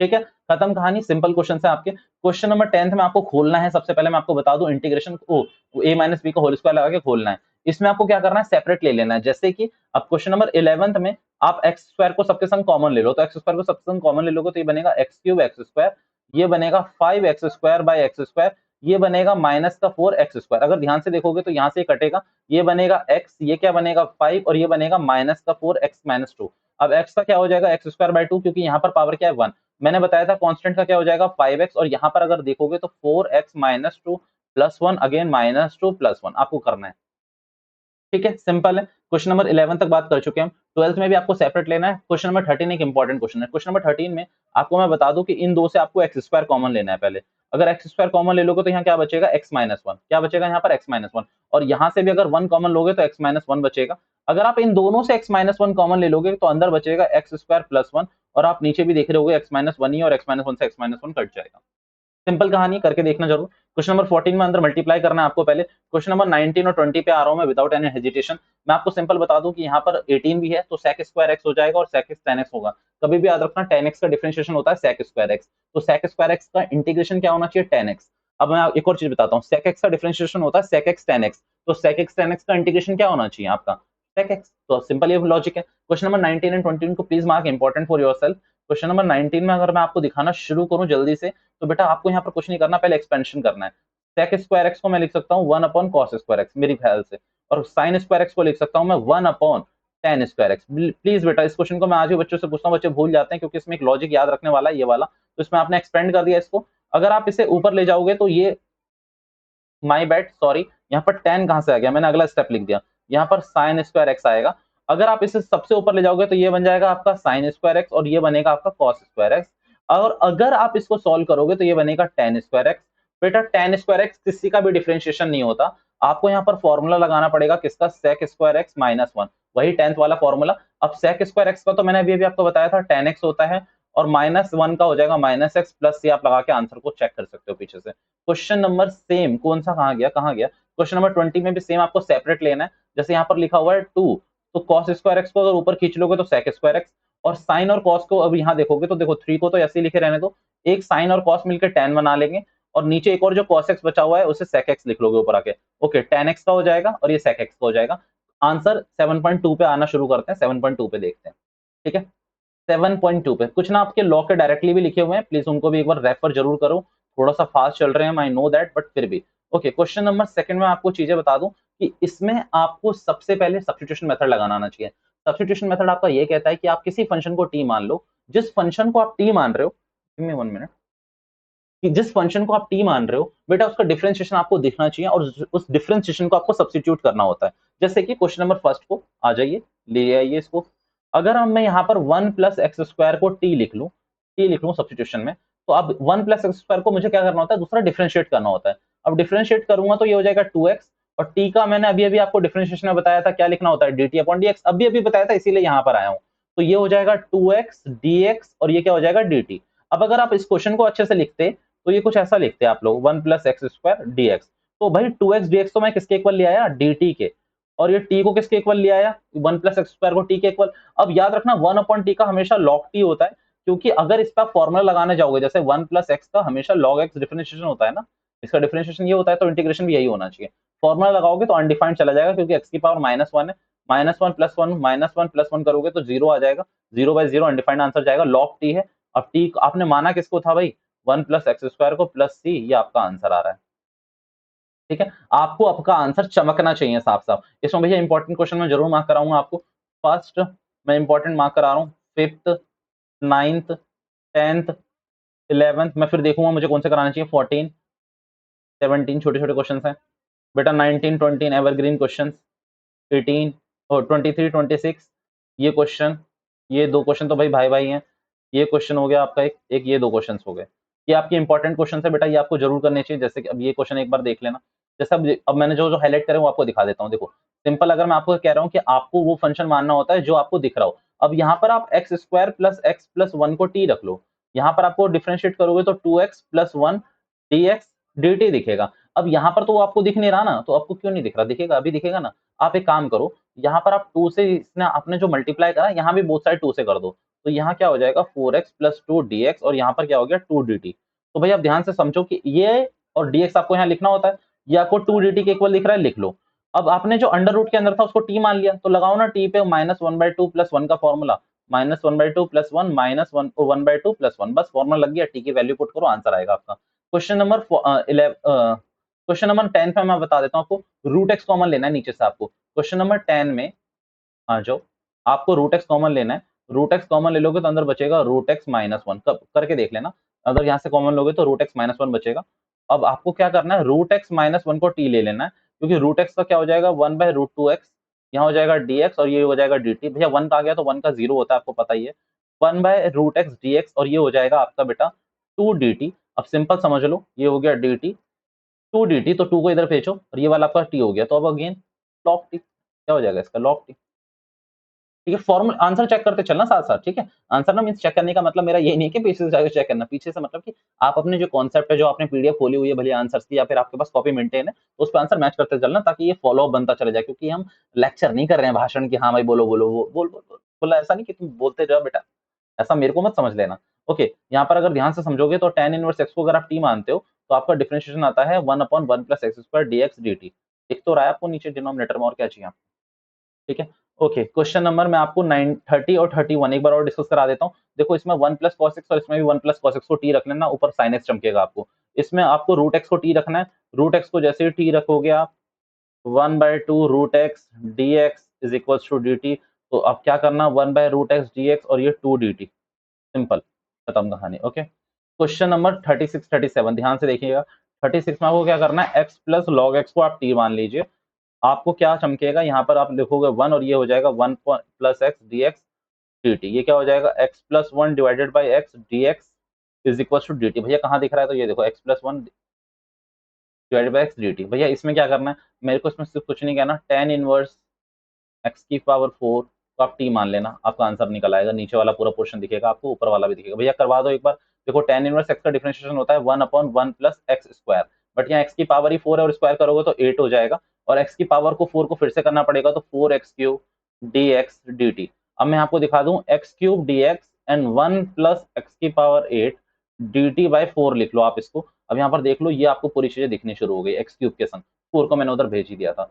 ठीक है, खत्म कहानी, सिंपल क्वेश्चन है आपके। क्वेश्चन नंबर 10 में आपको खोलना है, सबसे पहले मैं आपको बता दूं इंटीग्रेशन को a माइनस बी का होल स्क्वायर लगा के खोलना है। इसमें आपको क्या करना है सेपरेट ले लेना है, जैसे कि अब क्वेश्चन नंबर 11 में आप एक्स स्क्वायर को सबके संग कॉमन ले लो, तो एक्स स्क्वायर को सबके संग कॉमन ले लोगे तो ये बनेगा एक्स क्यूब एक्स स्क्वायर, ये बनेगा 5x square by x square, ये बनेगा माइनस का 4x स्क्वायर। अगर ध्यान से देखोगे तो यहाँ से कटेगा, ये बनेगा x, ये क्या बनेगा 5 और ये बनेगा माइनस का 4x माइनस 2। अब x का क्या हो जाएगा एक्स स्क्वायर बाय 2, क्योंकि यहाँ पर पावर क्या है 1, मैंने बताया था कांस्टेंट का क्या हो जाएगा 5x, और यहाँ पर अगर देखोगे तो 4x minus 2 plus 1 again minus 2 plus 1 आपको करना है। ठीक है, सिंपल है। क्वेश्चन नंबर 11 तक बात कर चुके हैं हम, 12th में भी आपको सेपरेट लेना है। क्वेश्चन नंबर 13 एक इंपॉर्टेंट क्वेश्चन है। क्वेश्चन नंबर 13 में आपको मैं बता दूं कि इन दो से आपको एक्स स्क्वायर कॉमन लेना है पहले। अगर एक्स स्क्वायर कॉमन ले लोगे तो यहाँ क्या बचेगा एक्स माइनस वन, क्या बचेगा यहाँ पर एक्स माइनस वन, और यहाँ से भी अगर वन कॉमन लोगे तो एक्स माइनस वन बचेगा। अगर आप इन दोनों से एक्स माइनस वन कॉमन ले लोगे तो अंदर बचेगा एक्स स्क्वायर प्लस वन, और आप नीचे भी देख रहे होगे एक्स माइनस वन ही, और एक्स माइनस वन से एक्स माइनस वन कट जाएगा। सिंपल कहानी करके देखना जरूर। क्वेश्चन नंबर 14 में अंदर मल्टीप्लाई करना है आपको पहले। क्वेश्चन नंबर 19 और 20 पे आ रहा हूं मैं विदाउट एनी हेजिटेशन। मैं आपको सिंपल बता दूं कि यहाँ पर 18 भी है तो sec स्क्वायर एक्स हो जाएगा और sec tan x होगा। कभी भी याद रखना tan x का डिफरेंशिएशन होता है sec स्क्वायर एक्स, तो sec स्क्वायर एक्स का इंटीग्रेशन क्या होना चाहिए tan x। अब मैं एक और चीज बताता हूँ, sec x का डिफरेंशिएशन होता है sec x tan x, तो sec x tan x का इंटीग्रेशन क्या होना चाहिए आपका sec x। तो सिंपल ये लॉजिक है। क्वेश्चन नंबर 19 एंड 20 को please mark important for yourself. Question number 19 में अगर मैं आपको दिखाना शुरू करूं जल्दी से, तो बेटा आपको यहाँ पर कुछ नहीं करना, पहले एक्सपेंशन करना है। सेक स्क्वायर एक्स को मैं लिख सकता हूँ 1 अपॉन कॉस स्क्वायर एक्स मेरी ख्याल से, और साइन स्क्वायर एक्स को लिख सकता हूँ मैं 1 upon ten square x. Please बेटा इस क्वेश्चन को मैं आज भी बच्चों से पूछता हूँ, बच्चे भूल जाते हैं क्योंकि इसमें एक लॉजिक याद रखने वाला है ये वाला, तो इसमें आपने एक्सपेंड कर दिया इसको। अगर आप इसे ऊपर ले जाओगे तो ये माई बैड सॉरी, यहाँ पर टेन कहां से आ गया, मैंने अगला स्टेप लिख दिया, यहाँ पर साइन स्क्वायर एक्स आएगा। अगर आप इसे सबसे ऊपर ले जाओगे तो ये बन जाएगा आपका साइन स्क्वायर एक्स और ये बनेगा आपका कॉस स्क्वायर एक्स, और अगर आप इसको सॉल्व करोगे तो ये बनेगा टेन स्क्वायर एक्स। बेटा टेन स्क्वायर एक्स किसी का भी डिफरेंशिएशन नहीं होता, आपको यहाँ पर फॉर्मूला लगाना पड़ेगा किसका, sec square X minus one, वही टेंथ वाला फॉर्मूला। अब सेक स्क्वायर एक्स का तो मैंने अभी आपको बताया था टेन एक्स होता है, और माइनस वन का हो जाएगा माइनस एक्स प्लस, ये आप लगा के आंसर को चेक कर सकते हो पीछे से। क्वेश्चन नंबर सेम कौन सा कहाँ गया, क्वेश्चन नंबर 20 में भी सेम आपको सेपरेट लेना है। जैसे यहाँ पर लिखा हुआ है 2, तो कॉस स्क्वायर एक्स को अगर ऊपर खींच लोगे तो सेक स्क्वायर एक्स, और साइन और कॉस को अब यहाँ देखोगे तो देखो 3 को तो ऐसे ही लिखे रहने दो, एक साइन और कॉस मिलकर टेन बना लेंगे, और नीचे एक और जो कॉस एक्स बचा हुआ है उसे सेक एक्स लिख लोगे ऊपर आके। ओके, टेन एक्स का हो जाएगा और ये सेक एक्स का हो जाएगा। आंसर 7.2 पे आना शुरू करते हैं, 7.2 पे देखते हैं। ठीक है, 7.2 पे कुछ ना आपके लॉ के डायरेक्टली भी लिखे हुए हैं, प्लीज उनको भी एक बार रेफर जरूर करो, थोड़ा सा फास्ट चल रहे हैं आई नो दैट, बट फिर भी। ओके, क्वेश्चन नंबर सेकंड में आपको चीजें बता दूं कि इसमें आपको सबसे पहले सब्स्टिट्यूशन मेथड लगाना आना चाहिए। सब्स्टिट्यूशन मेथड आपका ये कहता है कि आप किसी फंक्शन को टी मान लो, जिस फंक्शन को आप टी मान रहे हो, गिव मी 1 मिनट, कि जिस फंक्शन को आप टी मान रहे हो बेटा उसका डिफरेंशिएशन आपको दिखना चाहिए और उस डिफरेंशिएशन को आपको सब्स्टिट्यूट करना होता है। जैसे कि क्वेश्चन नंबर फर्स्ट को आ जाइए, ले आइए इसको। अगर हम मैं यहाँ पर 1 प्लस एक्स स्क्वायर को टी लिख लूँ सब्स्टिट्यूशन में, तो अब 1 प्लस एक्स स्क्वायर को मुझे क्या करना होता है, दूसरा डिफरेंशिएट करना होता है। अब डिफरेंशिएट करूंगा तो ये हो जाएगा 2x, और टी का मैंने अभी अभी आपको डिफरेंशिएशन में बताया था क्या लिखना होता है, dt अपॉन dx, अभी अभी बताया था इसीलिए यहाँ पर आया हूँ। तो ये हो जाएगा 2x dx और ये क्या हो जाएगा dt। अब अगर आप इस क्वेश्चन को अच्छे से लिखते तो ये कुछ ऐसा लिखते हैं आप लोग 1 plus X square D x, तो भाई 2x dx तो मैं किसके इक्वल ले आया, dt के, और ये t को किसके इक्वल ले आया, 1 प्लस एक्स स्क्वायर को t के इक्वल। अब याद रखना 1 अपॉन टी का हमेशा log t होता है, क्योंकि अगर इस पर फॉर्मूला लगाने जाओगे जैसे 1 प्लस एक्स का हमेशा log x डिफरेंशिएशन होता है ना, इसका डिफरेंशिएशन ये होता है तो इंटीग्रेशन भी यही होना चाहिए। फॉर्मूला लगाओगे तो अनडिफाइंड चला जाएगा क्योंकि x की पावर माइनस वन है, minus one plus one, minus one plus one करोगे तो जीरो आ जाएगा, zero by zero undefined answer जाएगा, log t है। अब t आपने माना किसको था भाई, 1 प्लस एक्स स्क्वायर को प्लस सी, ये आपका आंसर आ रहा है। ठीक है, आपको आपका आंसर चमकना चाहिए साफ साफ। इसमें भैया इंपॉर्टेंट क्वेश्चन मैं जरूर मार्क कराऊंगा आपको। फर्स्ट मैं इंपॉर्टेंट मार्क करा रहा हूँ, फिफ्थ, नाइन्थ, टेंथ, 11th मैं फिर देखूंगा मुझे कौन से कराना चाहिए, 14, 17 छोटे छोटे क्वेश्चन हैं बेटा, 19, 20 एवरग्रीन क्वेश्चन, 18 और 23, 26 ये क्वेश्चन, ये दो क्वेश्चन तो भाई भाई भाई हैं। ये क्वेश्चन हो गया आपका एक ये दो क्वेश्चन हो गए, ये आपके इंपॉर्टेंट क्वेश्चन है बेटा, ये आपको जरूर करने चाहिए। जैसे कि अब ये क्वेश्चन एक बार देख लेना, जैसे अब मैंने जो जो हाईलाइट करे वो आपको दिखा देता हूँ। देखो सिंपल, अगर मैं आपको कह रहा हूँ कि आपको वो फंक्शन मानना होता है जो आपको दिख रहा हो। अब यहाँ पर आप x square plus x plus one को टी रख लो, यहाँ पर आपको डिफरेंशिएट करोगे तो 2x plus one D X D T दिखेगा। अब यहाँ पर तो वो आपको दिख नहीं रहा ना, तो आपको क्यों नहीं दिख रहा, दिखेगा अभी दिखेगा ना। आप एक काम करो, यहाँ पर आप 2 से इसने आपने जो मल्टीप्लाई करा यहाँ भी बोथ साइड 2 से कर दो, तो यहाँ क्या हो जाएगा 4x plus two D x, और यहाँ पर क्या हो गया 2 डी टी। तो भाई आप ध्यान से समझो कि ये और dx आपको यहाँ लिखना होता है, ये आपको 2 dt के इक्वल दिख रहा है, लिख लो। अब आपने जो अंडर रूट के अंदर था उसको t मान लिया, तो लगाओ ना t पे minus one by two plus one का formula, minus one by two plus one minus one one by two plus one, बस फॉर्मूला लग गया, t की वैल्यू पुट करो आंसर आएगा आपका। क्वेश्चन नंबर 10 पे मैं बता देता हूँ आपको, रूट एक्स कॉमन लेना है नीचे से आपको। क्वेश्चन नंबर 10 में आ जाओ, आपको रूट एक्स कॉमन लेना है, रूट एक्स कॉमन ले लोगे तो अंदर बचेगा रूट एक्स माइनस वन, करके देख लेना, अगर यहाँ से कॉमन लोगे तो रूट एक्स माइनस वन बचेगा। अब आपको क्या करना है, रूट एक्स माइनस वन को टी ले लेना है, क्योंकि रूट एक्स का क्या हो जाएगा 1 बाय रूट टू एक्स, यहाँ हो जाएगा dx और ये हो जाएगा dt, भैया 1 का आ गया तो 1 का 0 होता है आपको पता ही है, 1 बाय रूट एक्स dx और ये हो जाएगा आपका बेटा 2 dt। अब सिंपल समझ लो, ये हो गया dt, 2 dt, तो 2 को इधर भेजो और ये वाला आपका t हो गया, तो अब अगेन log t, क्या हो जाएगा इसका log t। ठीक है, फॉर्मूला आंसर चेक करते चलना साथ साथ, ठीक है। आंसर ना मींस चेक करने का मतलब मेरा ये नहीं है कि पीछे से जाकर चेक करना, पीछे से मतलब कि आप अपने जो कॉन्सेप्ट है, जो आपने पीडीएफ खोली हुई है भले आंसर्स की, या फिर आपके पास कॉपी मेंटेन है, तो उस पर आंसर मैच करते चलना, ताकि ये फॉलो अप बनता चला जाए, क्योंकि हम लेक्चर नहीं कर रहे हैं भाषण की, हाँ भाई बोलो बोलो बोल बोल बोला, ऐसा नहीं कि तुम बोलते जाओ बेटा, ऐसा मेरे को मत समझ लेना। ओके, यहाँ पर अगर ध्यान से समझोगे तो tan इनवर्स x को अगर आप t मानते हो तो आपका डिफरेंशिएशन आता है 1 upon 1 plus X square dx dt, दिख तो रहा है आपको नीचे डिनोमिनेटर में, और क्या चाहिए आपको। ठीक है, ओके, क्वेश्चन नंबर मैं आपको 30 और 31 एक बार और डिस्कस करा देता हूँ। देखो इसमें 1 प्लस कॉस एक्स और इसमें भी 1 प्लस कॉस एक्स को टी रख लेना, ऊपर साइन एक्स चमकेगा आपको। इसमें आपको रूट एक्स को टी रखना है, रूट एक्स को जैसे ही टी रखोगे आप 1/2 root X D X is equal to D T. तो अब क्या करना, 1/रूट एक्स डी एक्स और ये 2 डी टी, सिंपल, खत्म कहानी। ओके, क्वेश्चन नंबर 36 37 ध्यान से देखिएगा। 36 में आपको क्या करना है, एक्स प्लस लॉग एक्स को आप टी मान लीजिए। आपको क्या चमकेगा, यहाँ पर आप लिखोगे 1 और ये हो जाएगा 1 plus X D X D T. ये क्या हो जाएगा, X plus 1 divided by X D X is equal to D T. भैया कहाँ दिख रहा है, तो ये देखो X plus 1 divided by X D T. भैया इसमें क्या करना है, मेरे को इसमें सिर्फ कुछ नहीं कहना, tan इनवर्स एक्स की पावर 4 तो आप टी मान लेना, आपका आंसर निकल आएगा। नीचे वाला पूरा पोर्शन दिखेगा आपको, ऊपर वाला भी दिखेगा। भैया करवा दो एक बार। देखो tan इनवर्स एक्स का डिफरेंशिएशन होता है 1/1 प्लस एक्स स्क्वायर, बट यहाँ एक्स की पावर ही 4 है और स्क्वायर करोगे तो 8 हो जाएगा, और एक्स की पावर को 4 को फिर से करना पड़ेगा तो 4x cube D X D T. अब मैं आपको दिखा दूं, x cube D x and 1 plus x की पावर 8 डी टी बाई 4 लिख लो आप इसको। अब यहाँ पर देख लो, ये आपको पूरी चीजें दिखनी शुरू हो गई एक्स क्यूब के संग, 4 को मैंने उधर भेज ही दिया था।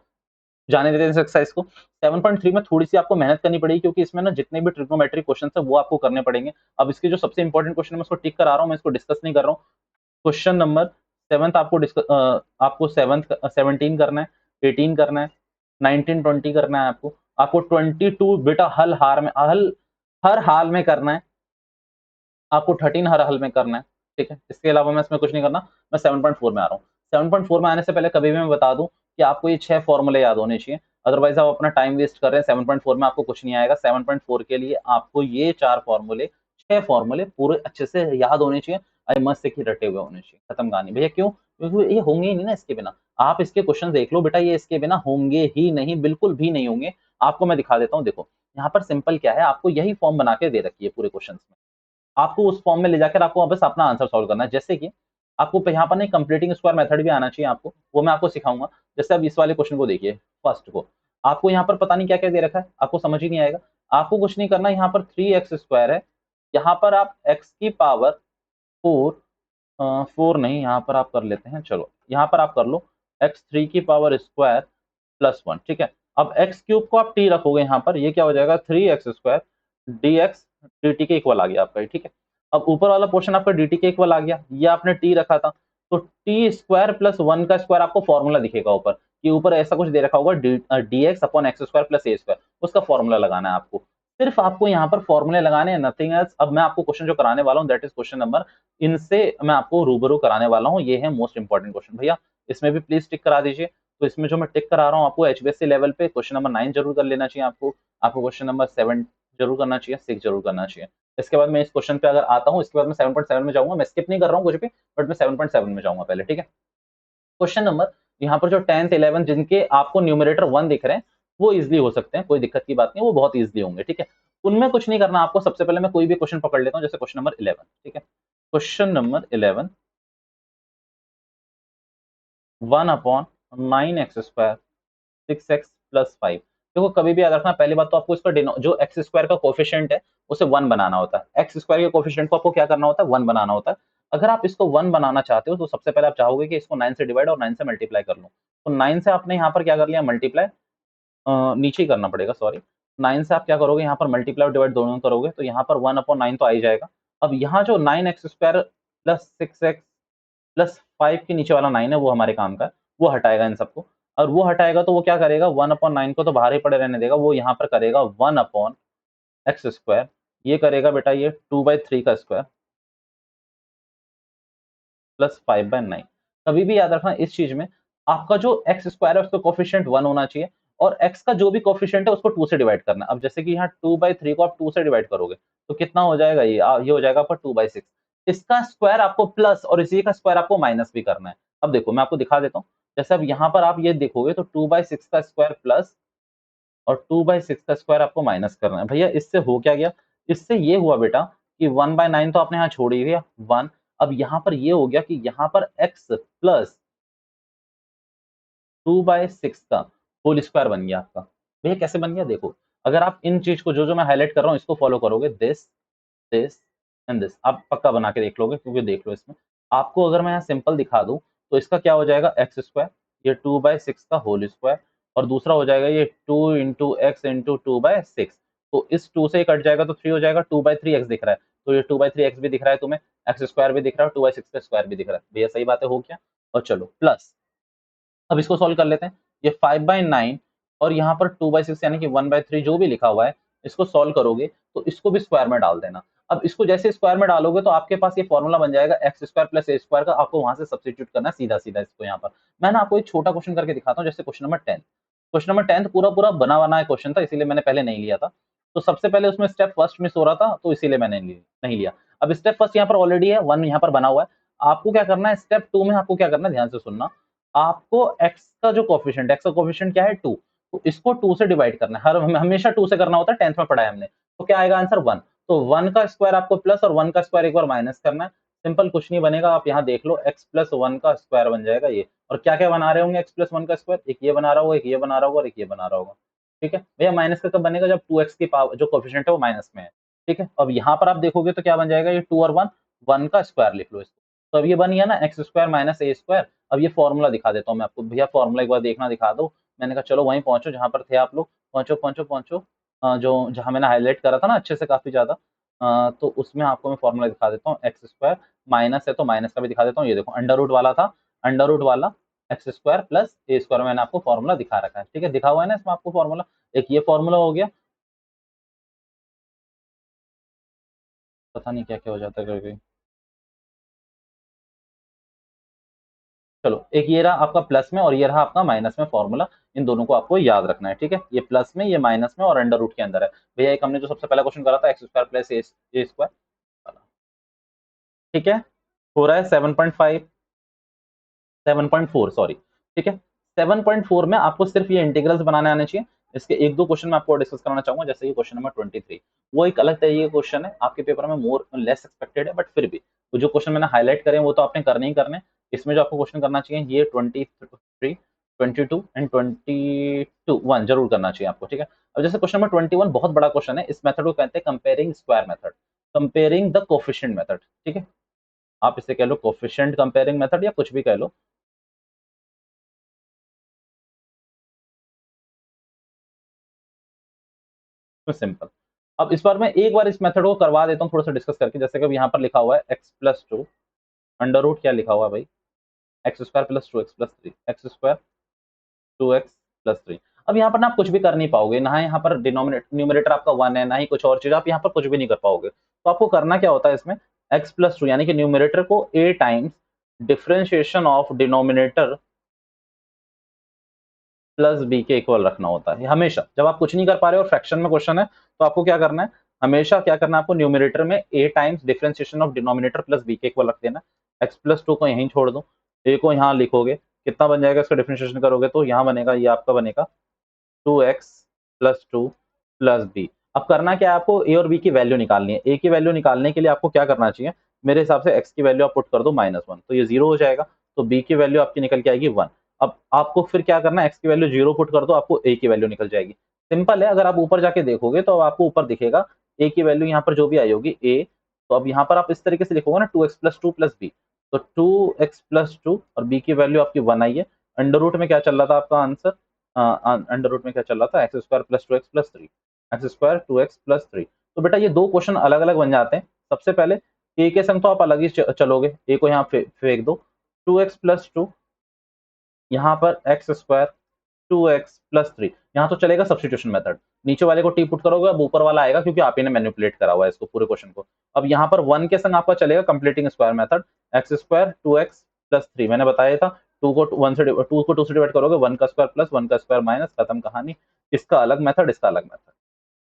जाने देते हैं इस एक्सरसाइज को। 7.3 में थोड़ी सी आपको मेहनत करनी पड़ेगी, क्योंकि इसमें ना जितने भी ट्रिग्नोमेट्रिक क्वेश्चन है वो आपको करने पड़ेंगे। अब इसके जो सबसे इंपॉर्टेंट क्वेश्चन है मैं उसको टिक करा रहा हूँ, मैं इसको डिस्कस नहीं कर रहा हूँ। क्वेश्चन नंबर 7 आपको आपको 17 करना है, 18 करना है, 19 20 करना है आपको 22 बेटा हर हाल में करना है, आपको 13 हर हाल में करना है। ठीक है, इसके अलावा मैं इसमें कुछ नहीं करना। मैं 7.4 में आ रहा हूँ। 7.4 में आने से पहले कभी भी मैं बता दूं कि आपको ये 6 फॉर्मूले याद होने चाहिए, अदरवाइज आप अपना टाइम वेस्ट कर रहे हैं। 7.4 में आपको कुछ नहीं आएगा। 7.4 के लिए आपको ये 4 फॉर्मूले, 6 फॉर्मूले पूरे अच्छे से याद होने चाहिए, आई मस्त से कि रटे हुए होने चाहिए। खत्म कहानी। भैया क्यों, क्योंकि ये होंगे ही नहीं ना इसके बिना। आप इसके क्वेश्चन देख लो बेटा, ये इसके बिना होंगे ही नहीं, बिल्कुल भी नहीं होंगे। आपको मैं दिखा देता हूँ, देखो यहाँ पर सिंपल क्या है, आपको यही फॉर्म बना के दे रखी है पूरे क्वेश्चन में, आपको उस फॉर्म में ले जाकर आपको वापस अपना आंसर सॉल्व करना है। जैसे कि आपको यहाँ पर नहीं, कंप्लीटिंग स्क्वायर मेथड भी आना चाहिए आपको, वो मैं आपको सिखाऊंगा। जैसे अब इस वाले क्वेश्चन को देखिए, फर्स्ट को आपको यहाँ पर पता नहीं क्या क्या दे रखा है, आपको समझ ही नहीं आएगा। आपको कुछ नहीं करना, यहाँ पर 3x स्क्वायर है, यहाँ पर आप x की पावर 4 4 नहीं, यहाँ पर आप कर लेते हैं, चलो यहाँ पर आप कर लो x3 की पावर स्क्वायर प्लस 1। ठीक है, अब एक्स क्यूब को आप t रखोगे यहाँ पर, ये क्या हो जाएगा 3x square D X D T के इक्वल आ गया आपका ये। ठीक है, अब ऊपर वाला पोर्शन आपका dt के इक्वल आ गया, ये आपने t रखा था, तो टी स्क्वायर प्लस 1 का स्क्वायर आपको फॉर्मूला दिखेगा ऊपर, कि ऊपर ऐसा कुछ दे रखा होगा D X upon X square plus A square, उसका फॉर्मूला लगाना है आपको। सिर्फ आपको यहाँ पर फॉर्मूले लगाने हैं, नथिंग एल्स। अब मैं आपको क्वेश्चन जो कराने वाला हूँ दैट इज क्वेश्चन नंबर, इनसे मैं आपको रूबरू कराने वाला हूँ, ये है मोस्ट इंपॉर्टेंट क्वेश्चन। भैया इसमें भी प्लीज टिक करा दीजिए। तो इसमें जो मैं टिक करा रहा हूँ आपको एचबीएससी लेवल पे क्वेश्चन नंबर 9 जरूर कर लेना चाहिए आपको क्वेश्चन नंबर 7 जरूर करना चाहिए, 6 जरूर करना चाहिए। इसके बाद मैं इस क्वेश्चन पे अगर आता हूँ, इसके बाद मैं 7.7 में जाऊंगा, मैं स्किप नहीं कर रहा हूँ कुछ भी, बट मैं 7.7 में जाऊंगा पहले। ठीक है, क्वेश्चन नंबर यहाँ पर जो 10th 11 जिनके आपको न्यूमरेटर 1 दिख रहे हैं वो इजिली हो सकते हैं, कोई दिक्कत की बात नहीं, वो बहुत इजिली होंगे। ठीक है, उनमें कुछ नहीं करना आपको। सबसे पहले मैं कोई भी क्वेश्चन पकड़ लेता हूँ, जैसे क्वेश्चन नंबर 11। ठीक है, question number 11, 1/9x² 6x plus 5। देखो कभी भी याद रखना, पहली बात तो आपको इसका जो एक्स स्क्वायर का कोफिशिएंट है उसे 1 बनाना होता है। एक्स स्क्वायर के कोफिशिएंट को आपको क्या करना होता है, 1 बनाना होता है। अगर आप इसको 1 बनाना चाहते हो तो सबसे पहले आप चाहोगे कि इसको 9 से डिवाइड और 9 से मल्टीप्लाई कर लो। तो 9 से आपने यहाँ पर क्या कर लिया, मल्टीप्लाई, नीचे ही करना पड़ेगा, सॉरी। 9 से आप क्या करोगे, यहाँ पर मल्टीप्लाई और डिवाइड दोनों करोगे तो यहाँ पर 1/9 तो आ ही जाएगा। अब यहाँ जो 9x square plus 6x plus 5 के नीचे वाला 9 है वो हमारे काम का है, वो हटाएगा इन सबको। और वो हटाएगा तो वो क्या करेगा, 1/9 को तो बाहर ही पड़े रहने देगा, वो यहाँ पर करेगा 1/x स्क्वायर, ये करेगा बेटा ये 2/3 का स्क्वायर प्लस 5/9। कभी भी याद रखना इस चीज में, आपका जो एक्स स्क्वायर है उसका कोफिशिएंट 1 होना चाहिए, और एक्स का जो भी कोफिशिएंट है उसको 2 से डिवाइड करना है। अब जैसे कि यहाँ 2/3 को आप 2 से डिवाइड करोगे तो कितना हो जाएगा, ये हो जाएगा आपका 2/6। इसका स्क्वायर आपको प्लस और इसी का स्क्वायर आपको माइनस भी करना है। अब देखो मैं आपको दिखा देता हूँ, जैसे अब यहाँ पर आप ये देखोगे तो 2/6 का स्क्वायर प्लस और 2/6 का स्क्वायर आपको माइनस करना है। भैया इससे हो क्या गया, इससे ये हुआ बेटा कि 1/9 तो आपने यहाँ छोड़ ही दिया 1। अब यहाँ पर ये हो गया कि यहाँ पर x प्लस 2/6 का होल स्क्वायर बन गया आपका। भैया कैसे बन गया, देखो अगर आप इन चीज को जो मैं हाईलाइट कर रहा हूँ इसको फॉलो करोगे, दिस दिस एंड दिस, आप पक्का बना के देख लोगे, क्योंकि देख लो इसमें आपको अगर मैं यहाँ सिंपल दिखा दूं तो इसका क्या हो जाएगा, एक्स स्क्वायर, ये 2/6 का होल स्क्वायर और दूसरा हो जाएगा ये 2 इंटू एक्स इंटू 2/6। तो इस 2 से कट जाएगा तो 3 हो जाएगा, 2/3 एक्स दिख रहा है, तो ये 2/3 एक्स भी दिख रहा है तुम्हें, एक्स स्क्वायर भी दिख रहा है, 2/6 का स्क्वायर भी दिख रहा है। भैया सही बात है, हो गया। और चलो प्लस, अब इसको सॉल्व कर लेते हैं। ये 5/9 और यहाँ पर 2/6 यानी कि 1/3 जो भी लिखा हुआ है, इसको सॉल्व करोगे तो इसको भी स्क्वायर में डाल देना। अब इसको जैसे स्क्वायर में डालोगे तो आपके पास ये फॉर्मूला बन जाएगा x square plus A square का, आपको वहां से सब्स्टिट्यूट करना है सीधा सीधा इसको यहाँ पर। मैं ना आपको एक छोटा क्वेश्चन करके दिखाता हूँ, जैसे क्वेश्चन नंबर 10। क्वेश्चन नंबर 10 पूरा पूरा बना बनाया क्वेश्चन था, इसीलिए मैंने पहले नहीं लिया था। तो सबसे पहले उसमें स्टेप फर्स्ट मिस हो रहा था, तो इसीलिए मैंने नहीं लिया। अब स्टेप फर्स्ट यहाँ पर ऑलरेडी है, 1 यहाँ पर बना हुआ है। आपको क्या करना है, स्टेप 2 में आपको क्या करना है, ध्यान से सुनना। आपको x का जो कोएफिशिएंट, x का कोएफिशिएंट क्या है 2, तो इसको 2 से डिवाइड करना है। हर हमेशा 2 से करना होता है, 10th में पढ़ा है हमने। तो क्या आएगा आंसर 1। तो 1 का स्क्वायर आपको प्लस और 1 का स्क्वायर एक बार माइनस करना है। सिंपल, कुछ नहीं बनेगा, आप यहाँ देख लो, x प्लस 1 का स्क्वायर बन जाएगा ये। और क्या क्या बना रहे होंगे x प्लस 1 का स्क्वायर, एक ये बना रहा होगा, एक ये बना रहा होगा और एक ये बना रहा होगा। ठीक है भैया, माइनस का कब बनेगा, जब 2x की पावर जो कोएफिशिएंट है वो माइनस में है। ठीक है, अब यहाँ पर आप देखोगे तो क्या बन जाएगा, ये 2 और 1, 1 का स्क्वायर लिख लो इसको। तो अब ये बन गया ना एक्स स्क्वायर माइनस ए स्क्वायर। अब ये फॉर्मूला दिखा देता हूँ मैं आपको, भैया फॉर्मूला एक बार देखना दिखा दो। मैंने कहा चलो वहीं पहुंचो जहां पर थे आप लोग, पहुंचो पहुंचो पहुंचो। जो जहां मैंने हाईलाइट करा था ना अच्छे से काफी ज्यादा, तो उसमें आपको मैं फॉर्मूला दिखा देता हूँ। एक्स स्क्वायर माइनस है तो माइनस का भी दिखा देता हूँ, ये देखो अंडर रूट वाला था, अंडर रूट वाला x square plus A square मैंने आपको फॉर्मूला दिखा रखा है। ठीक है, दिखा हुआ है ना इसमें आपको फॉर्मूला, एक ये फॉर्मूला हो गया। पता नहीं क्या क्या हो जाता है कभी। चलो, एक ये रहा आपका प्लस में और ये रहा आपका माइनस में फॉर्मूला। इन दोनों को आपको याद रखना है। ठीक है, ये प्लस में, ये माइनस में और अंडर रूट के अंदर है। भैया एक हमने जो सबसे पहला क्वेश्चन करा था x square plus A square. ठीक है, हो रहा है 7.5, 7.4 सॉरी। ठीक है, 7.4 में आपको सिर्फ ये इंटीग्रल्स बनाने आने चाहिए। इसके एक दो क्वेश्चन मैं आपको डिस्कस कराना चाहूंगा, जैसे ये क्वेश्चन नंबर 23। वो एक अलग तरीके का क्वेश्चन है, आपके पेपर में मोर लेस एक्सपेक्टेड है, बट फिर भी वो जो क्वेश्चन मैंने हाईलाइट करे वो तो आपने करने ही करने। इसमें जो आपको क्वेश्चन करना चाहिए ये 23, 22 एंड 21 जरूर करना चाहिए आपको। ठीक है, अब जैसे क्वेश्चन नंबर 21 बहुत बड़ा क्वेश्चन है, इस मेथड को कहते हैं comparing square method, comparing the coefficient method. ठीक है, आप इसे कह लो कोफिशिएंट कंपेयरिंग मेथड या कुछ भी कह लो। सिंपल। अब इस बार मैं एक बार इस मेथड को करवा देता हूँ थोड़ा सा डिस्कस करके, जैसे कि अब यहाँ पर लिखा हुआ है X plus two under root, क्या लिखा हुआ है भाई, X square plus 2x+3, X square 2x+3। अब यहाँ पर ना आप कुछ भी कर नहीं पाओगे, ना यहाँ पर डिनोमिनेटर न्यूमरेटर आपका 1 है, ना ही कुछ और चीज, आप यहाँ पर कुछ भी नहीं कर पाओगे। तो आपको करना क्या होता है इसमें, x+2 यानी कि न्यूमरेटर को a times differentiation of denominator plus B के इक्वल रखना होता है हमेशा। जब आप कुछ नहीं कर पा रहे हो, फ्रैक्शन में क्वेश्चन है, तो आपको क्या करना है, हमेशा क्या करना है आपको, न्यूमरेटर में a times differentiation of denominator plus B के इक्वल रख देना। x+2 को यहीं छोड़ दो, a को यहाँ लिखोगे, कितना बन जाएगा इसका डिफरेंशिएशन करोगे तो यहाँ बनेगा, ये आपका बनेगा 2x+2 प्लस बी। अब करना क्या है आपको, ए और बी की वैल्यू निकालनी है। ए की वैल्यू निकालने के लिए आपको क्या करना चाहिए, मेरे हिसाब से एक्स की वैल्यू आप पुट कर दो -1, तो ये 0 हो जाएगा। तो बी की वैल्यू आपकी निकल के आएगी 1। अब आपको फिर क्या करना है, एक्स की वैल्यू 0 पुट कर दो, आपको ए की वैल्यू निकल जाएगी। सिंपल है, अगर आप ऊपर जाके देखोगे तो आपको ऊपर दिखेगा ए की वैल्यू यहाँ पर जो भी आई होगी ए। तो अब यहाँ पर आप इस तरीके से लिखोगे ना, 2x+2 प्लस बी, तो 2x+2 और बी की वैल्यू आपकी 1 आई है। अंडर रूट में क्या चल रहा था आपका आंसर, अंडर रूट में क्या चल रहा था, x square plus 2x+3, X square 2x+3। तो बेटा ये दो क्वेश्चन अलग अलग बन जाते हैं। सबसे पहले ए के संग तो आप अलग ही चलोगे, ए को यहाँ फेंक दो, 2x+2 यहाँ पर एक्स स्क्वायर 2x+3, यहाँ तो चलेगा सब्स्टिट्यूशन मेथड, नीचे वाले को टी पुट करोगे, अब ऊपर वाला आएगा क्योंकि आप ही ने मैनिपुलेट करा हुआ है इसको पूरे क्वेश्चन को। अब यहाँ पर 1 के संग आपका चलेगा completing square method, x square 2x+3, मैंने बताया था 2 को 1 से 2 को 2 से डिवाइड करोगे, 1 का स्क्वायर प्लस 1 का स्क्वायर माइनस, खत्म कहानी। इसका अलग मेथड, इसका अलग मेथड।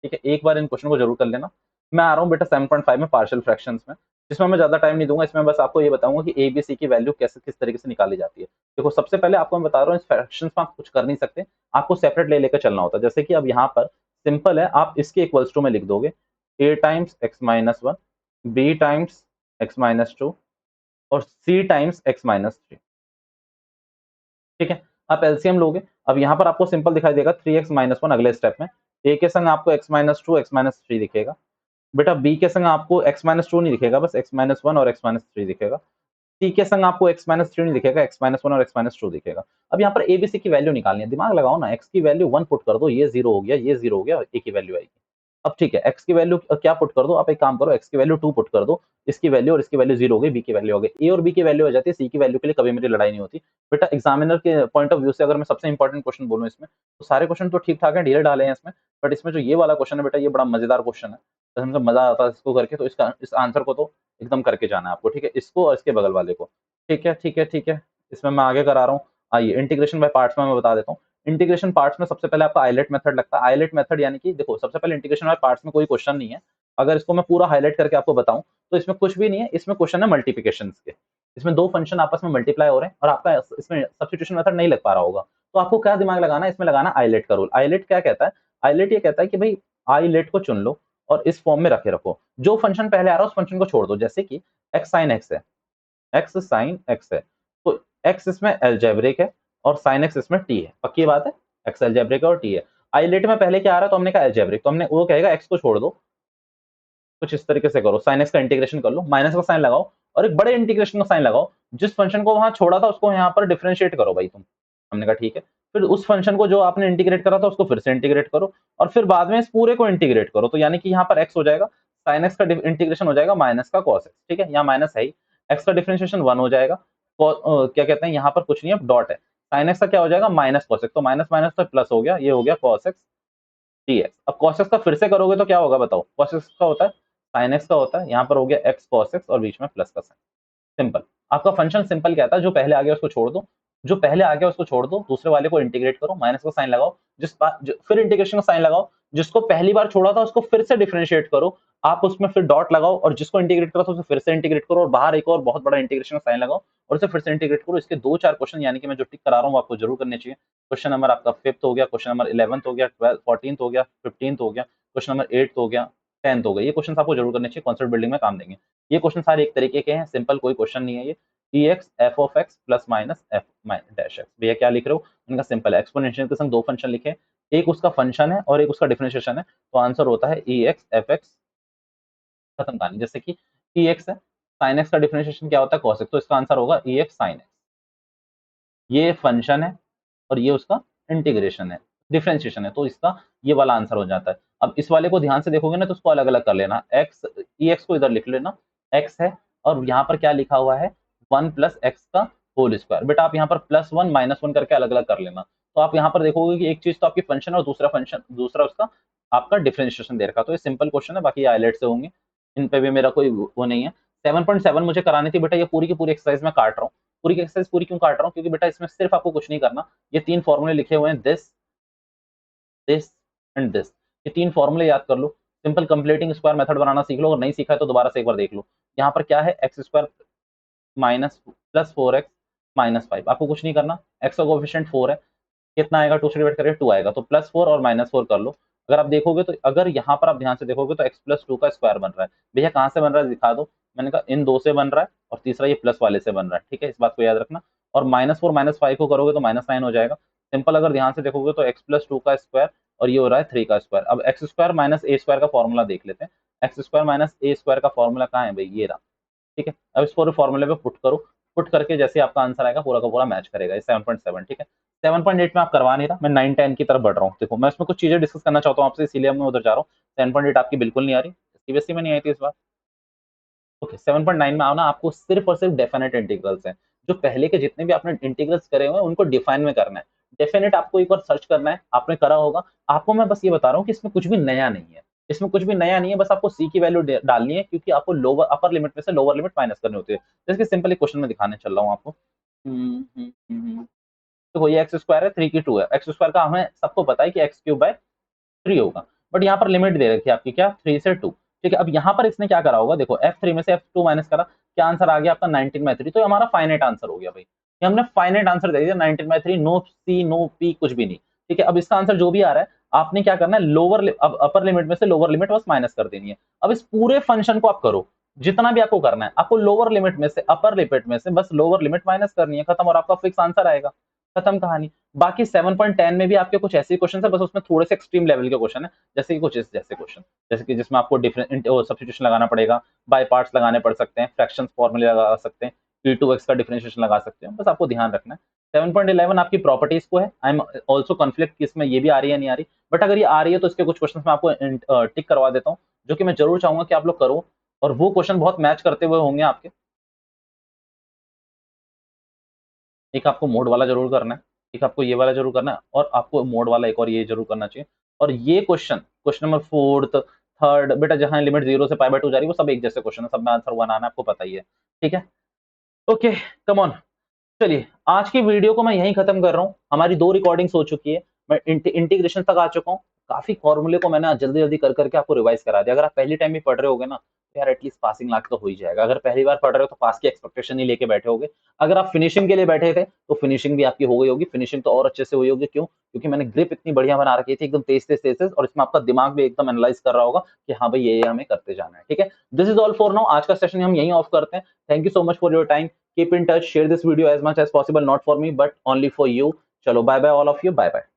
ठीक है, एक बार इन क्वेश्चन को जरूर कर लेना। मैं आ रहा हूँ बेटा 7.5 में पार्शियल फ्रैक्शंस में, जिसमें मैं ज्यादा टाइम नहीं दूंगा, इसमें बस आपको ये बताऊंगा कि ए बी सी की वैल्यू कैसे किस तरीके से निकाली जाती है। देखो सबसे पहले आपको मैं बता रहा हूँ, इस फ्रैक्शंस में आप कुछ कर नहीं सकते, आपको सेपरेट ले लेकर चलना होता है। जैसे कि अब यहाँ पर सिंपल है, आप इसके इक्वल्स टू में लिख दोगे a times x-1, b times x-2 और c टाइम्स x-3। ठीक है, आप एलसीएम लोगे। अब यहाँ पर आपको सिंपल दिखाई देगा 3x-1 अगले स्टेप में, a के संग आपको x-2 x-3 दिखेगा। बेटा b के संग आपको x-2 नहीं दिखेगा, बस x-1 और x-3 दिखेगा। सी के संग आपको x माइनस 3 नहीं दिखेगा, x माइनस 1 और x माइनस 2 दिखेगा। अब यहाँ पर ए बी सी की वैल्यू निकालनी है, दिमाग लगाओ ना, x की वैल्यू 1 पुट कर दो, ये 0 हो गया, ये 0 हो गया, ए की वैल्यू आएगी। अब ठीक है, x की वैल्यू क्या पुट कर दो, आप एक काम करो, x की वैल्यू 2 पुट कर दो, इसकी वैल्यू और इसकी वैल्यू 0 हो गई, b की वैल्यू हो गई। a और b की वैल्यू हो जाती है, c की वैल्यू के लिए कभी मेरी लड़ाई नहीं होती। बेटा एग्जामिनर के पॉइंट ऑफ व्यू से अगर मैं सबसे इंपॉर्टेंट क्वेश्चन बोलूँ इसमें, तो सारे क्वेश्चन तो ठीक-ठाक हैं, ढीले ढाले हैं इसमें, बट इसमें जो ये वाला क्वेश्चन है बेटा, ये बड़ा मजेदार क्वेश्चन है। कसम से मजा आता है इसको करके, तो इसका इस आंसर को तो एकदम करके जाना है आपको, ठीक है? इसको और इसके बगल वाले को। ठीक है, ठीक है, ठीक है। इसमें मैं आगे करा रहा हूँ। आइए इंटीग्रेशन बाय पार्ट्स में मैं बता देता हूँ। इंटीग्रेशन पार्ट्स में सबसे पहले आपका आइलेट मेथड लगता है। आइलेट मेथड यानी कि देखो, सबसे पहले इंटीग्रेशन बाय पार्ट्स में कोई क्वेश्चन नहीं है। अगर इसको मैं पूरा हाइलाइट करके आपको बताऊँ, तो इसमें कुछ भी नहीं है, इसमें क्वेश्चन है मल्टीप्लिकेशंस के। इसमें 2 फंक्शन आपस में मल्टीप्लाई हो रहे हैं और आपका इसमें सब्स्टिट्यूशन मेथड नहीं लग पा रहा होगा। तो आपको क्या दिमाग लगाना है, इसमें लगाना आइलेट का रूल। आइलेट क्या कहता है? आइलेट ये कहता है कि भई आइलेट को चुन लो और इस फॉर्म में रखे रखो। जो फंक्शन पहले आ रहा है उस फंक्शन को छोड़ दो, जैसे कि x sin x है, x sin x है, तो x इसमें अलजेब्रिक है और sin x इसमें t है। पक्की बात है? x अलजेब्रिक है और t है। आइलेट में पहले क्या आ रहा है, तो हमने कहा अलजेब्रिक, तो हमने वो कहेगा x को छोड़ दो, कुछ इस तरीके से करो, sin x का इंटीग्रेशन कर लो, माइनस का साइन लगाओ और एक बड़े इंटीग्रेशन का साइन लगाओ। जिस फंक्शन को वहां छोड़ा था उसको यहाँ पर डिफरेंशिएट करो भाई तुम। हमने कहा ठीक है। फिर उस फंक्शन को जो आपने इंटीग्रेट करा था उसको फिर से इंटीग्रेट करो और फिर बाद में इस पूरे को इंटीग्रेट करो, तो यानी कि यहाँ पर x हो जाएगा, sin x का इंटीग्रेशन हो जाएगा माइनस का cos x, ठीक है? यहाँ माइनस है ही, x का डिफरेंशिएशन 1 हो जाएगा, क्या कहते हैं, यहाँ पर कुछ नहीं है, डॉट है। sin x का क्या हो जाएगा, माइनस cos x, तो माइनस माइनस तो प्लस हो गया, ये हो गया cos x dx। अब cos x का फिर से करोगे तो क्या होगा बताओ? cos x का होता है sin x का होता है, यहाँ पर हो गया x cos x और बीच में प्लस का साइन। सिंपल। आपका फंक्शन सिंपल कहता है, जो पहले आ गया उसको छोड़ दो, जो पहले आ गया उसको छोड़ दो, दूसरे वाले को इंटीग्रेट करो, माइनस का साइन लगाओ, फिर इंटीग्रेशन का साइन लगाओ, जिसको पहली बार छोड़ा था उसको फिर से डिफरेंशिएट करो, आप उसमें फिर डॉट लगाओ और जिसको इंटीग्रेट करा था उसे फिर से इंटीग्रेट करो और बाहर एक और बहुत बड़ा इंटीग्रेशन का साइन लगाओ और उसे फिर से इंटीग्रेट करो। इसके 2-4 क्वेश्चन यानी कि मैं जो टिक करा रहा हूँ वो आपको जरूर करने चाहिए। क्वेश्चन नंबर आपका 5th हो गया, क्वेश्चन नंबर 11th हो गया, 12th 14th हो गया, 15th हो गया, क्वेश्चन नंबर 8th हो गया, 10th हो गया। ये क्वेश्चन आपको जरूर करने चाहिए, कॉन्सेप्ट बिल्डिंग में काम देंगे। ये क्वेश्चन सारे एक तरीके के हैं, सिंपल, कोई क्वेश्चन नहीं है ये। Ex f of x plus minus f dash x। भैया क्या लिख रहे हो? इनका सिंपल है, एक्सपोनेंशियल के संग 2 फंक्शन लिखे, एक उसका फंक्शन है और एक उसका डिफरेंशिएशन है, तो आंसर होता है Ex fx, खत्म कहानी। जैसे कि Ex है, sin x का डिफरेंशिएशन क्या होता है, cos x, तो इसका आंसर होगा Ex sin x। ये फंक्शन है और ये उसका इंटीग्रेशन है, डिफरेंशिएशन है, तो इसका ये वाला आंसर हो जाता है। अब इस वाले को ध्यान से देखोगे ना तो उसको अलग-अलग कर लेना। x Ex को इधर लिख लेना, x है और यहाँ पर क्या लिखा हुआ है, 1 प्लस x का होल स्क्वायर। बेटा आप यहाँ पर +1 -1 करके अलग-अलग कर लेना। तो आप यहाँ पर देखोगे कि एक चीज़ तो आपकी फंक्शन है और दूसरा उसका आपका डिफरेंशिएशन दे रखा है। तो ये सिंपल क्वेश्चन है, बाकी आइलेट से होंगे। इन पे भी मेरा कोई वो नहीं है। 7.7 मुझे करानी थी बेटा, ये पूरी की पूरी एक्सरसाइज मैं काट रहा हूँ। पूरी की एक्सरसाइज पूरी क्यों काट रहा हूँ? क्योंकि बेटा इसमें सिर्फ आपको कुछ नहीं करना, ये 3 फॉर्मूले लिखे हुए हैं, दिस, दिस एंड दिस। ये 3 फॉर्मूले याद कर लो। सिंपल कंप्लीटिंग स्क्वायर मेथड बनाना सीख लो, और नहीं सीखा है तो दोबारा से एक बार देख लो। यहाँ पर क्या है, x square minus plus 4x minus 5। आपको कुछ नहीं करना, x का कोएफिशिएंट 4 है, कितना आएगा, 2 से डिवाइड करें 2 आएगा, तो +4 और -4 कर लो। अगर आप देखोगे तो, अगर यहाँ पर आप ध्यान से देखोगे तो x + 2 का स्क्वायर बन रहा है। भैया कहाँ से बन रहा है दिखा दो। मैंने कहा इन 2 से बन रहा है और तीसरा ये प्लस वाले से बन रहा है, ठीक है? इस बात को याद रखना। और -4 -5 को करोगे तो -9 हो जाएगा। सिंपल, अगर ध्यान से देखोगे तो x + 2 का स्क्वायर और ये हो रहा है 3 का स्क्वायर। अब x square minus a square का फॉर्मूला देख लेते हैं। x square minus a square का फॉर्मूला कहाँ है भाई, ये रहा, ठीक है? अब इस पूरे फॉर्मूले पे पुट करो, पुट करके जैसे आपका आंसर आएगा पूरा का पूरा मैच करेगा। ये 7.7, ठीक है? 7.8 में आप करवा नहीं रहा, मैं 9-10 की तरफ बढ़ रहा हूँ। देखो मैं इसमें कुछ चीजें डिस्कस करना चाहता हूँ आपसे, इसीलिए मैं उधर जा रहा हूँ। 7.8 आपकी बिल्कुल नहीं आ रही, सीबीएसई में नहीं आई थी इस बार। ओके, 7.9 में आओ ना, आपको सिर्फ और सिर्फ डेफिनेट इंटीग्रल्स हैं। जो पहले के जितने भी आपने इंटीग्रल्स करे हुए हैं उनको डिफाइन में करना है। डेफिनेट आपको एक बार सर्च करना है, आपने करा होगा। आपको मैं बस ये बता रहा हूँ कि इसमें कुछ भी नया नहीं है। इसमें कुछ भी नया नहीं है, बस आपको सी की वैल्यू डालनी है, क्योंकि आपको लोअर अपर लिमिट में से लोअर लिमिट माइनस करनी होती है। जैसे कि सिंपल एक क्वेश्चन में दिखाने चल रहा हूँ आपको। देखो ये एक्स स्क्वायर है, 3 की 2 है। एक्स स्क्वायर का हमें सबको पता है कि एक्स क्यूब बाय 3 होगा, बट यहाँ पर लिमिट दे रखी है आपकी क्या, 3 से 2, ठीक है? अब यहाँ पर इसने क्या करा होगा, देखो f3 में से f2 माइनस करा, क्या आंसर आ गया आपका 19/3, तो ये हमारा फाइनाइट आंसर हो गया भाई। ये हमने फाइनाइट आंसर दे दिया 19/3, नो c नो p कुछ भी नहीं, ठीक है? अब इसका आंसर जो भी आ रहा है आपने क्या करना है, अब अपर लिमिट में से लोअर लिमिट बस माइनस कर देनी है। अब इस पूरे फंक्शन को आप करो, जितना भी आपको करना है, आपको लोअर लिमिट में से अपर लिमिट में से बस लोअर लिमिट माइनस करनी है, खत्म, और आपका फिक्स आंसर आएगा, खत्म कहानी। बाकी 7.10 में भी आपके कुछ ऐसे क्वेश्चन है, बस उसमें थोड़े से एक्सट्रीम लेवल के क्वेश्चन है, जैसे कि कुछ जैसे क्वेश्चन, जैसे कि जिसमें आपको डिफरेंट सब्स्टिट्यूशन लगाना पड़ेगा, बाय पार्ट्स लगाने पड़ सकते हैं, फ्रैक्शंस फॉर्मूले लगा सकते हैं, e2x का डिफरेंशिएशन लगा सकते हो, बस आपको ध्यान रखना है। 7.11 आपकी प्रॉपर्टीज को है। आई एम ऑल्सो कन्फ्लिक्ट कि इसमें ये भी आ रही है नहीं आ रही, बट अगर ये आ रही है तो इसके कुछ क्वेश्चन मैं आपको टिक करवा देता हूँ, जो कि मैं जरूर चाहूंगा कि आप लोग करो, और वो क्वेश्चन बहुत मैच करते हुए होंगे आपके। एक आपको मोड वाला जरूर करना है, एक आपको ये वाला जरूर करना है, और आपको मोड वाला एक और ये जरूर करना चाहिए। और ये क्वेश्चन नंबर फोर्थ, थर्ड, बेटा जहां लिमिट 0 से π/2 जा रही है वो सब एक जैसे क्वेश्चन है, सब में आंसर 1 आना है, आपको पता ही है। ठीक है, ओके, कम ऑन। चलिए आज की वीडियो को मैं यहीं खत्म कर रहा हूँ। हमारी 2 रिकॉर्डिंग्स हो चुकी है, मैं इंटीग्रेशन तक आ चुका हूँ। काफी फॉर्मूले को मैंने जल्दी जल्दी कर करके आपको रिवाइज करा दिया। अगर आप पहली टाइम भी पढ़ रहे होगे ना, तो यार एटलीस्ट पासिंग लाख तो हो ही जाएगा। अगर पहली बार पढ़ रहे हो तो पास की एक्सपेक्टेशन ही लेके बैठे होगे। अगर आप फिनिशिंग के लिए बैठे थे तो फिनिशिंग भी आपकी हो गई होगी। फिनिशिंग तो और अच्छे से हुई होगी, क्यों? क्योंकि मैंने ग्रिप इतनी बढ़िया बना रखी थी, एकदम तेज तेज तेज तेज, और इसमें आपका दिमाग भी एकदम एनालाइज कर रहा होगा कि हाँ भाई ये हमें करते जाना है। ठीक है, this is all for now. आज का सेशन हम यहीं ऑफ करते हैं। Thank you so much for your time. Keep in touch, share this video as much as possible, not for me but only for you. Chalo, bye bye all of you, bye bye.